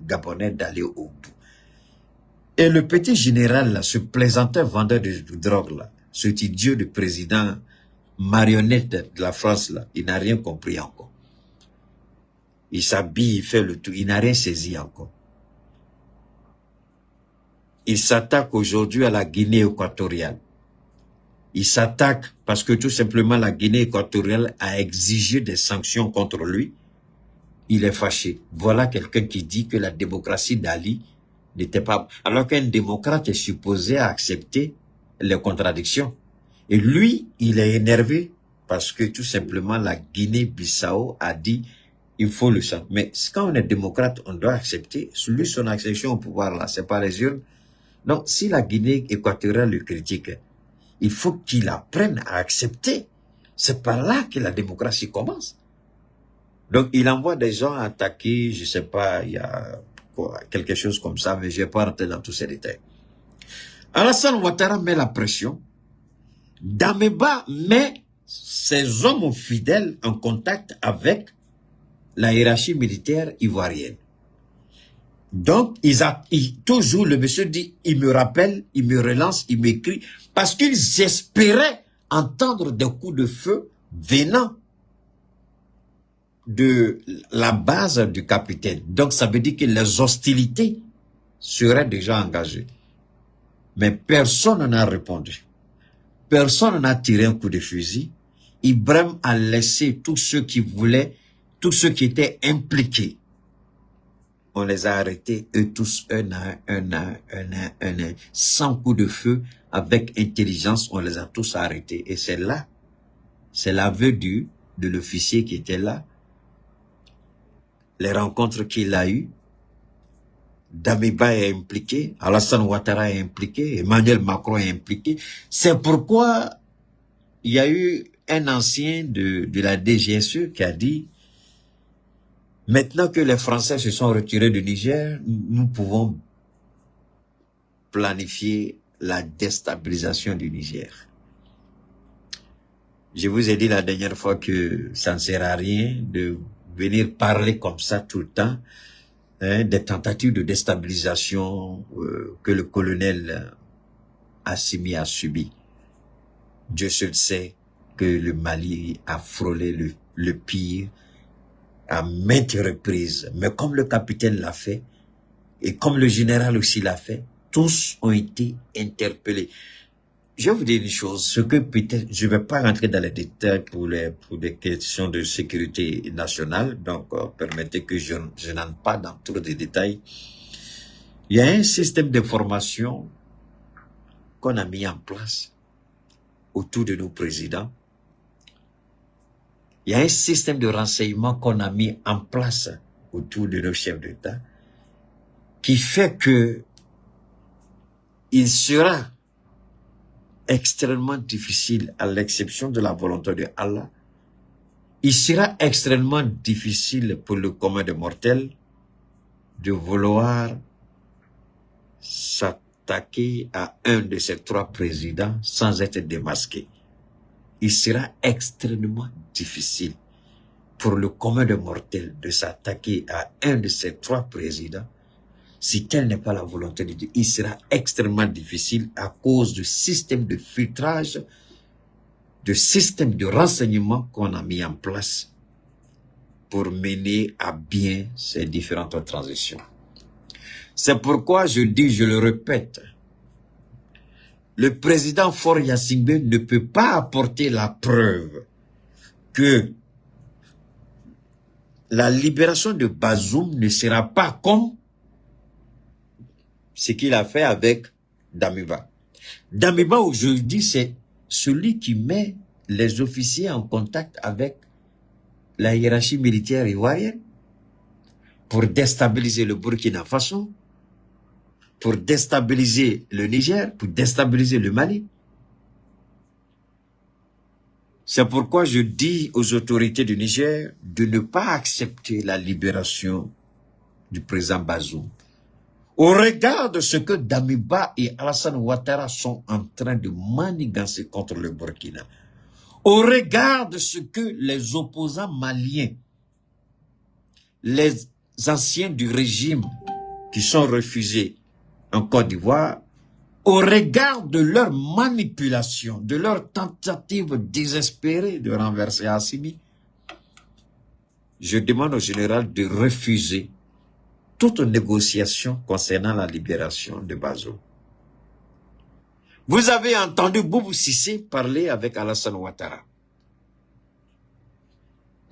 gabonais d'aller au bout. Et le petit général, là, ce plaisanteur vendeur de drogue, là, cet idiot de président marionnette de la France, là, il n'a rien compris encore. Il s'habille, il fait le tout, il n'a rien saisi encore. Il s'attaque aujourd'hui à la Guinée équatoriale. Il s'attaque parce que tout simplement la Guinée équatoriale a exigé des sanctions contre lui. Il est fâché. Voilà quelqu'un qui dit que la démocratie d'Ali n'était pas... Alors qu'un démocrate est supposé accepter les contradictions. Et lui, il est énervé parce que tout simplement la Guinée-Bissau a dit il faut le sang. Mais quand on est démocrate, on doit accepter. Lui, son accession au pouvoir, là, c'est pas les urnes. Donc, si la Guinée équatoriale le critique, il faut qu'il apprenne à accepter. C'est par là que la démocratie commence. Donc, il envoie des gens attaquer, je sais pas, il y a quoi, quelque chose comme ça, mais je vais pas rentrer dans tous ces détails. Alassane Ouattara met la pression. Dameba met ses hommes fidèles en contact avec la hiérarchie militaire ivoirienne. Donc, toujours, le monsieur dit, il me rappelle, il me relance, il m'écrit, parce qu'ils espéraient entendre des coups de feu venant de la base du capitaine. Donc, ça veut dire que les hostilités seraient déjà engagées. Mais personne n'a répondu. Personne n'a tiré un coup de fusil. Ibrahim a laissé tous ceux qui voulaient, tous ceux qui étaient impliqués. On les a arrêtés, eux tous, un à un, sans coup de feu, avec intelligence, on les a tous arrêtés. Et c'est là, c'est l'aveu de l'officier qui était là, les rencontres qu'il a eues. Damiba est impliqué, Alassane Ouattara est impliqué, Emmanuel Macron est impliqué. C'est pourquoi il y a eu un ancien de la DGSE qui a dit maintenant que les Français se sont retirés du Niger, nous pouvons planifier la déstabilisation du Niger. Je vous ai dit la dernière fois que ça ne sert à rien de venir parler comme ça tout le temps, hein, des tentatives de déstabilisation que le colonel Assimi a subi. Dieu seul sait que le Mali a frôlé le pire à maintes reprises. Mais comme le capitaine l'a fait, et comme le général aussi l'a fait, tous ont été interpellés. Je vais vous dire une chose, ce que peut-être, je ne vais pas rentrer dans les détails pour des questions de sécurité nationale, donc permettez que je n'entre pas dans trop de détails. Il y a un système d'information qu'on a mis en place autour de nos présidents. Il y a un système de renseignement qu'on a mis en place autour de nos chefs d'État qui fait que il sera extrêmement difficile, à l'exception de la volonté de Allah, il sera extrêmement difficile pour le commun des mortels de vouloir s'attaquer à un de ces trois présidents sans être démasqué. Il sera extrêmement difficile pour le commun des mortels de s'attaquer à un de ces trois présidents. Si telle n'est pas la volonté de Dieu, il sera extrêmement difficile à cause du système de filtrage, du système de renseignement qu'on a mis en place pour mener à bien ces différentes transitions. C'est pourquoi je dis, je le répète, le président Faure Gnassingbé ne peut pas apporter la preuve que la libération de Bazoum ne sera pas comme ce qu'il a fait avec Damiba. Damiba, aujourd'hui, c'est celui qui met les officiers en contact avec la hiérarchie militaire ivoirienne pour déstabiliser le Burkina Faso, pour déstabiliser le Niger, pour déstabiliser le Mali. C'est pourquoi je dis aux autorités du Niger de ne pas accepter la libération du président Bazoum. Au regard de ce que Damiba et Alassane Ouattara sont en train de manigancer contre le Burkina, au regard de ce que les opposants maliens les anciens du régime qui sont réfugiés en Côte d'Ivoire, au regard de leur manipulation, de leur tentative désespérée de renverser Assimi, je demande au général de refuser toute négociation concernant la libération de Bazoum. Vous avez entendu Boubou Cissé parler avec Alassane Ouattara.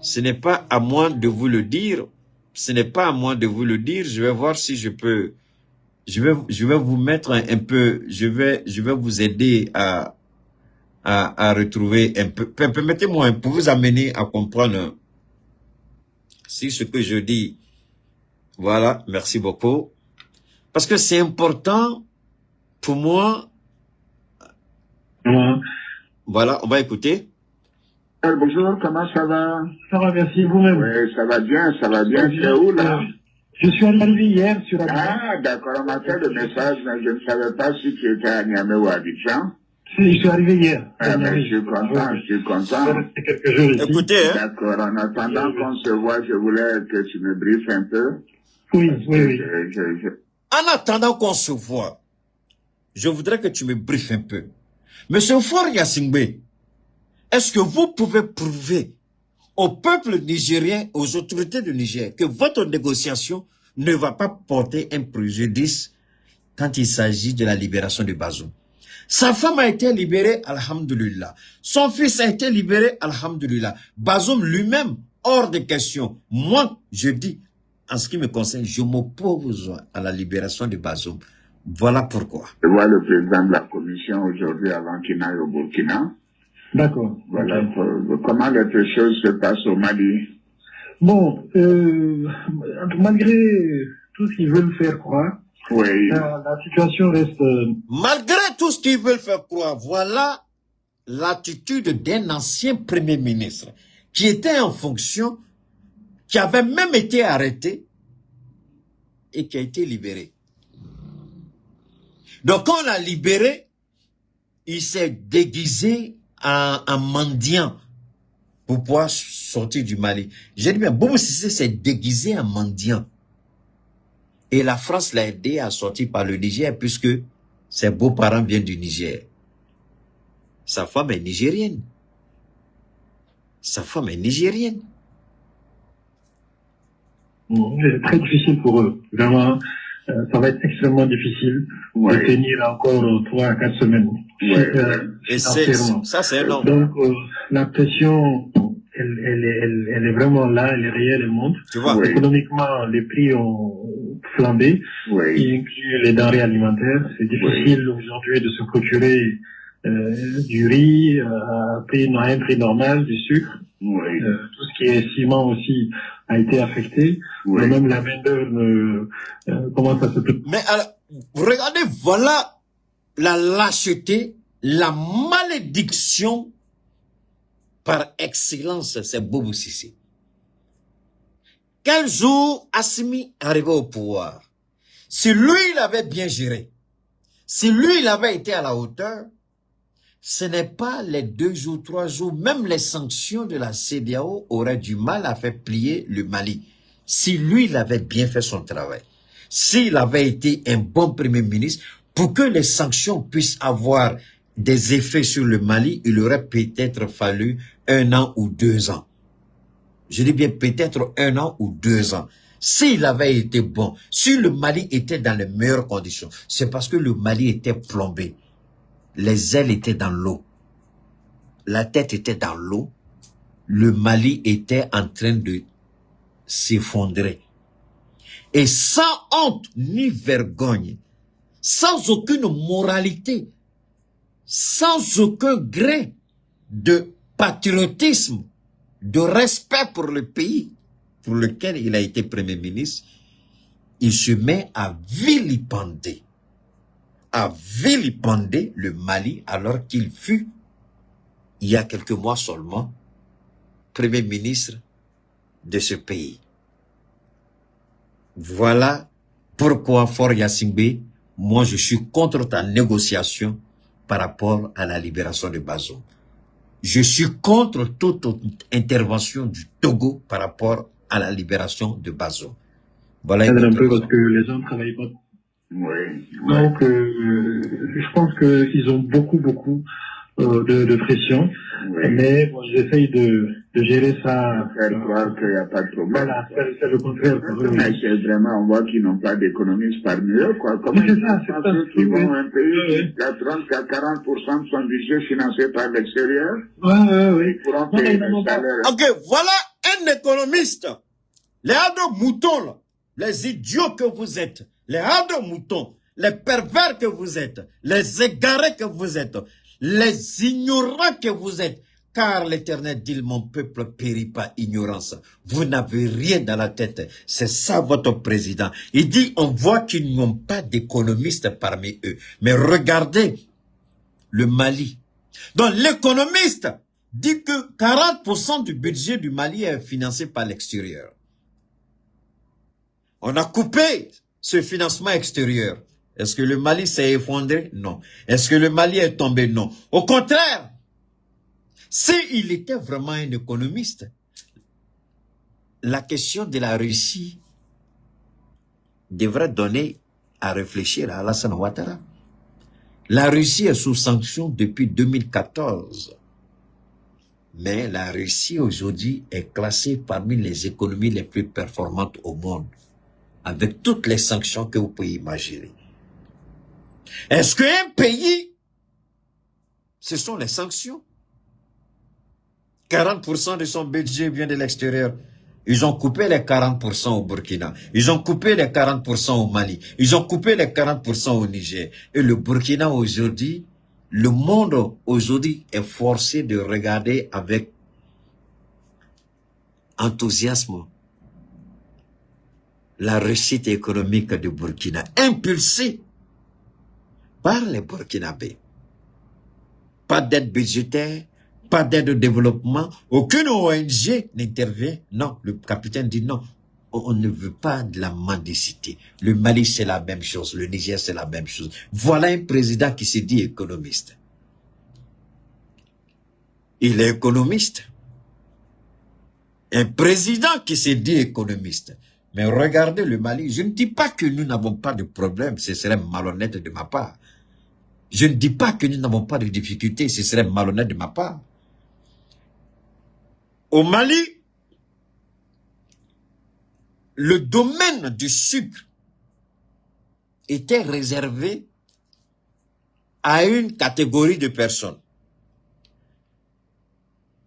Ce n'est pas à moi de vous le dire. Ce n'est pas à moi de vous le dire. Je vais voir si je peux. Je vais vous mettre un peu. Je vais vous aider à retrouver un peu. Permettez-moi pour vous amener à comprendre si ce que je dis. Voilà, merci beaucoup. Parce que c'est important pour moi. Voilà, on va écouter. Bonjour, comment ça va? Ça va, merci, vous-même. Oui, ça va bien, ça va bien. C'est où, là? Je suis arrivé hier sur Abidjan. Ah, d'accord, on m'a fait le message, mais je ne savais pas si tu étais à Niamey ou à Abidjan. Si, je suis arrivé hier. Ah, mais je suis content, je suis content. Je vais rester quelques jours ici. Écoutez, hein. D'accord, en attendant qu'on se voit, je voulais que tu me briefes un peu. Oui, oui, oui. En attendant qu'on se voit, je voudrais que tu me briefes un peu. Monsieur Faure Gnassingbé, est-ce que vous pouvez prouver au peuple nigérien, aux autorités du Niger, que votre négociation ne va pas porter un préjudice quand il s'agit de la libération de Bazoum? Sa femme a été libérée, alhamdulillah. Son fils a été libéré, alhamdulillah. Bazoum lui-même, hors de question. Moi, je dis, en ce qui me concerne, je m'oppose à la libération de Bazoum. Voilà pourquoi. Je vois le président de la commission aujourd'hui avant qu'il n'aille au Burkina. D'accord. Voilà, Okay. comment les choses se passent au Mali? Bon, malgré tout ce qu'ils veulent faire croire, Oui. la situation reste... Malgré tout ce qu'ils veulent faire croire, voilà l'attitude d'un ancien premier ministre qui était en fonction, qui avait même été arrêté et qui a été libéré. Donc quand on l'a libéré, il s'est déguisé en mendiant pour pouvoir sortir du Mali. J'ai dit bien, Boubou Cissé s'est déguisé en mendiant. Et la France l'a aidé à sortir par le Niger puisque ses beaux-parents viennent du Niger. Sa femme est nigérienne. Sa femme est nigérienne. C'est très difficile pour eux. Vraiment, ça va être extrêmement difficile de tenir encore 3 à 4 semaines. Et ça, c'est énorme. Donc, la pression, elle est vraiment là, elle est réelle, elle monte. Tu vois. Économiquement, les prix ont flambé, y inclut les denrées alimentaires. C'est difficile aujourd'hui de se procurer du riz à un prix normal, du sucre. Tout ce qui est ciment aussi a été affecté. Même la main-d'œuvre commence à se... Mais alors, regardez, voilà la lâcheté, la malédiction par excellence, c'est Boubou Cissé. Quel jour Assimi arrivait au pouvoir? Si lui, il avait bien géré, si lui, il avait été à la hauteur, ce n'est pas les 2 jours, 3 jours, même les sanctions de la CEDEAO auraient du mal à faire plier le Mali. Si lui, il avait bien fait son travail, s'il avait été un bon premier ministre, pour que les sanctions puissent avoir des effets sur le Mali, il aurait peut-être fallu 1 an ou 2 ans. Je dis bien peut-être 1 an ou 2 ans. S'il avait été bon, si le Mali était dans les meilleures conditions, c'est parce que le Mali était plombé. Les ailes étaient dans l'eau. La tête était dans l'eau. Le Mali était en train de s'effondrer. Et sans honte ni vergogne, sans aucune moralité, sans aucun gré de patriotisme, de respect pour le pays pour lequel il a été Premier ministre, il se met à vilipender le Mali alors qu'il fut, il y a quelques mois seulement, Premier ministre de ce pays. Voilà pourquoi Faure Gnassingbé, moi je suis contre ta négociation par rapport à la libération de Bazoum. Je suis contre toute intervention du Togo par rapport à la libération de Bazoum. Voilà un une peu raison. parce que les gens ne travaillent pas. Oui. Donc, je pense qu'ils ont beaucoup de pression. Oui. Mais bon, j'essaye de gérer ça. Faire croire qu'il n'y a pas de problème. Voilà, c'est le contraire. Mais c'est vraiment, on voit qu'ils n'ont pas d'économistes parmi eux, quoi. Comment Oui, c'est ça, c'est ça. ceux qui vont un pays Oui. qui a 30 à 40% de son budget financé par l'extérieur, Oui. ils pourront payer le salaire. Ok, voilà un économiste. Les moutons, là, les idiots que vous êtes, les moutons, les pervers que vous êtes, les égarés que vous êtes, les ignorants que vous êtes. Car l'Éternel dit, mon peuple périt par ignorance. Vous n'avez rien dans la tête. C'est ça votre président. Il dit, on voit qu'ils n'ont pas d'économistes parmi eux. Mais regardez le Mali. Donc l'économiste dit que 40% du budget du Mali est financé par l'extérieur. On a coupé ce financement extérieur. Est-ce que le Mali s'est effondré? Non. Est-ce que le Mali est tombé? Non. Au contraire, s'il était vraiment un économiste, la question de la Russie devrait donner à réfléchir à Alassane Ouattara. La Russie est sous sanction depuis 2014. Mais la Russie aujourd'hui est classée parmi les économies les plus performantes au monde, avec toutes les sanctions que vous pouvez imaginer. Est-ce qu'un pays, ce sont les sanctions? 40% de son budget vient de l'extérieur. Ils ont coupé les 40% au Burkina. Ils ont coupé les 40% au Mali. Ils ont coupé les 40% au Niger. Et le Burkina aujourd'hui, le monde aujourd'hui est forcé de regarder avec enthousiasme la réussite économique du Burkina, impulsée par les Burkinabés. Pas d'aide budgétaire, pas d'aide de développement, aucune ONG n'intervient. Non, le capitaine dit non, on ne veut pas de la mendicité. Le Mali, c'est la même chose, le Niger, c'est la même chose. Voilà un président qui se dit économiste. Il est économiste. Un président qui se dit économiste. Mais regardez le Mali, je ne dis pas que nous n'avons pas de problème, ce serait malhonnête de ma part. Je ne dis pas que nous n'avons pas de difficultés, ce serait malhonnête de ma part. Au Mali, le domaine du sucre était réservé à une catégorie de personnes.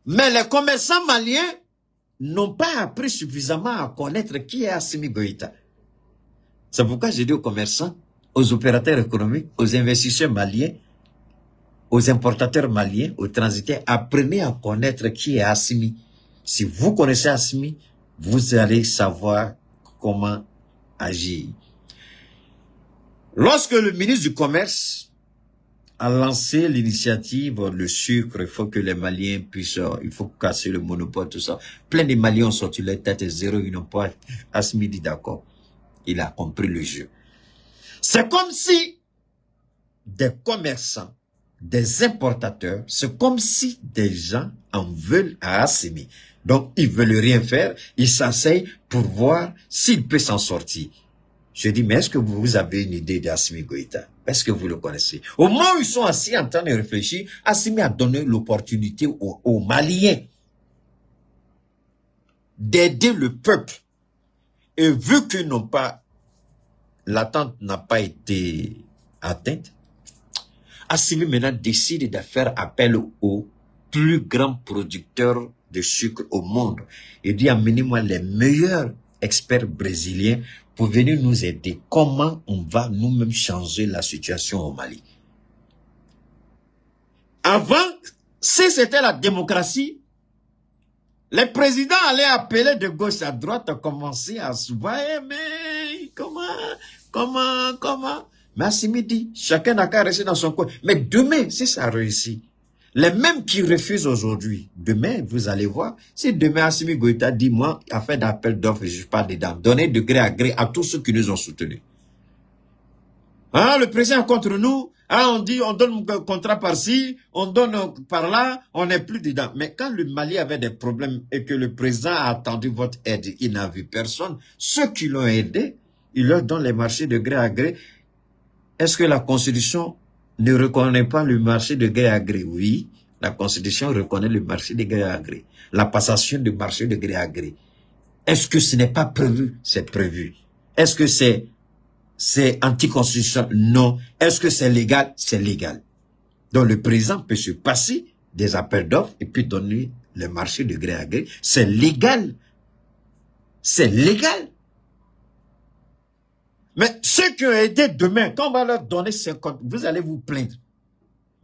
Mais les commerçants maliens n'ont pas appris suffisamment à connaître qui est Assimi Goïta. C'est pourquoi j'ai dit aux commerçants, aux opérateurs économiques, aux investisseurs maliens, aux importateurs maliens, aux transitaires, apprenez à connaître qui est Assimi. Si vous connaissez Assimi, vous allez savoir comment agir. Lorsque le ministre du Commerce a lancé l'initiative, le sucre, il faut que les Maliens puissent, il faut casser le monopole, tout ça. Plein de Maliens ont sorti leur tête zéro, ils n'ont pas, Assimi dit d'accord. Il a compris le jeu. C'est comme si des commerçants, des importateurs, c'est comme si des gens en veulent à Assimi. Donc, ils veulent rien faire, ils s'asseyent pour voir s'il peut s'en sortir. Je dis, mais est-ce que vous avez une idée d'Assimi Goïta? Est-ce que vous le connaissez? Au moment où ils sont assis en train de réfléchir, Assimi a donné l'opportunité aux Maliens d'aider le peuple. Et vu qu'ils n'ont pas, l'attente n'a pas été atteinte, Assimi maintenant décide de faire appel aux plus grands producteurs de sucre au monde. Il dit, amenez-moi les meilleurs experts brésiliens pour venir nous aider. Comment on va nous-mêmes changer la situation au Mali? Avant, si c'était la démocratie, les présidents allaient appeler de gauche à droite, commencer à se voir, mais comment? Mais Assimi dit, chacun n'a qu'à rester dans son coin. Mais demain, si ça réussit, les mêmes qui refusent aujourd'hui, demain, vous allez voir, si demain Assimi Goïta dit, moi, à faire d'appel d'offres, je ne suis pas dedans, donner de gré à tous ceux qui nous ont soutenus. Ah, le président est contre nous. Ah, on dit, on donne un contrat par-ci, on donne par-là, on n'est plus dedans. Mais quand le Mali avait des problèmes et que le président a attendu votre aide, il n'a vu personne. Ceux qui l'ont aidé, il leur donne les marchés de gré à gré. Est-ce que la Constitution ne reconnaît pas le marché de gré à gré? Oui, la Constitution reconnaît le marché de gré à gré. La passation du marché de gré à gré. Est-ce que ce n'est pas prévu? C'est prévu. Est-ce que c'est anticonstitutionnel? Non. Est-ce que c'est légal? C'est légal. Donc le président peut se passer des appels d'offres et puis donner le marché de gré à gré. C'est légal. C'est légal. Mais ceux qui ont aidé demain, quand on va leur donner 50, vous allez vous plaindre.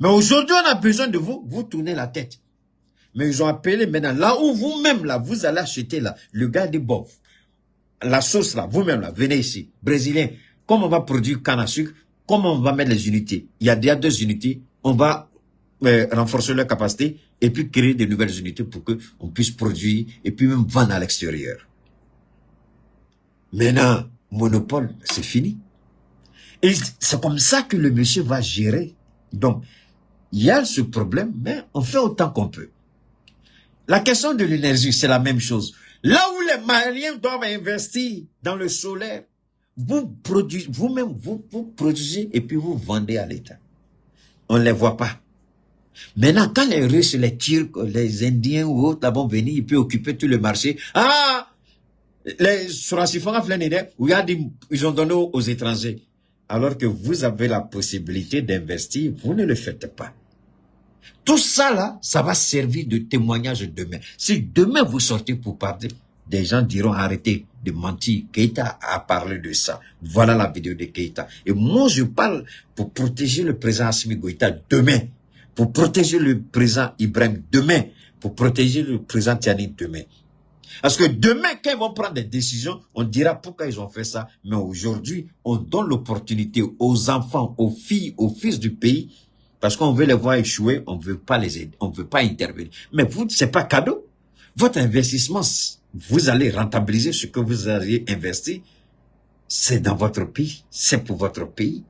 Mais aujourd'hui, on a besoin de vous, vous tournez la tête. Mais ils ont appelé maintenant, là où vous-même, là, vous allez acheter, là, le gars des bof, la sauce, là, vous-même, là, venez ici, Brésilien, comment on va produire canne à sucre, comment on va mettre les unités. Il y a déjà 2 unités, on va renforcer leur capacité et puis créer de nouvelles unités pour qu'on puisse produire et puis même vendre à l'extérieur. Maintenant, monopole, c'est fini. Et c'est comme ça que le monsieur va gérer. Donc, il y a ce problème, mais on fait autant qu'on peut. La question de l'énergie, c'est la même chose. Là où les Maliens doivent investir dans le solaire, vous produisez, vous-même, vous produisez et puis vous vendez à l'État. On ne les voit pas. Maintenant, quand les Russes, les Turcs, les Indiens ou autres vont venir et puis occuper tout le marché, ah, les Souracifons, ils ont donné aux étrangers. Alors que vous avez la possibilité d'investir, vous ne le faites pas. Tout ça là, ça va servir de témoignage demain. Si demain vous sortez pour parler, des gens diront arrêtez de mentir. Keïta a parlé de ça. Voilà la vidéo de Keïta. Et moi je parle pour protéger le président Assimi Goïta demain. Pour protéger le président Ibrahim demain. Pour protéger le président Tiani demain. Parce que demain, quand ils vont prendre des décisions, on dira pourquoi ils ont fait ça. Mais aujourd'hui, on donne l'opportunité aux enfants, aux filles, aux fils du pays. Parce qu'on veut les voir échouer, on ne veut pas les aider, on ne veut pas intervenir. Mais vous, c'est pas cadeau. Votre investissement, vous allez rentabiliser ce que vous allez investir. C'est dans votre pays, c'est pour votre pays.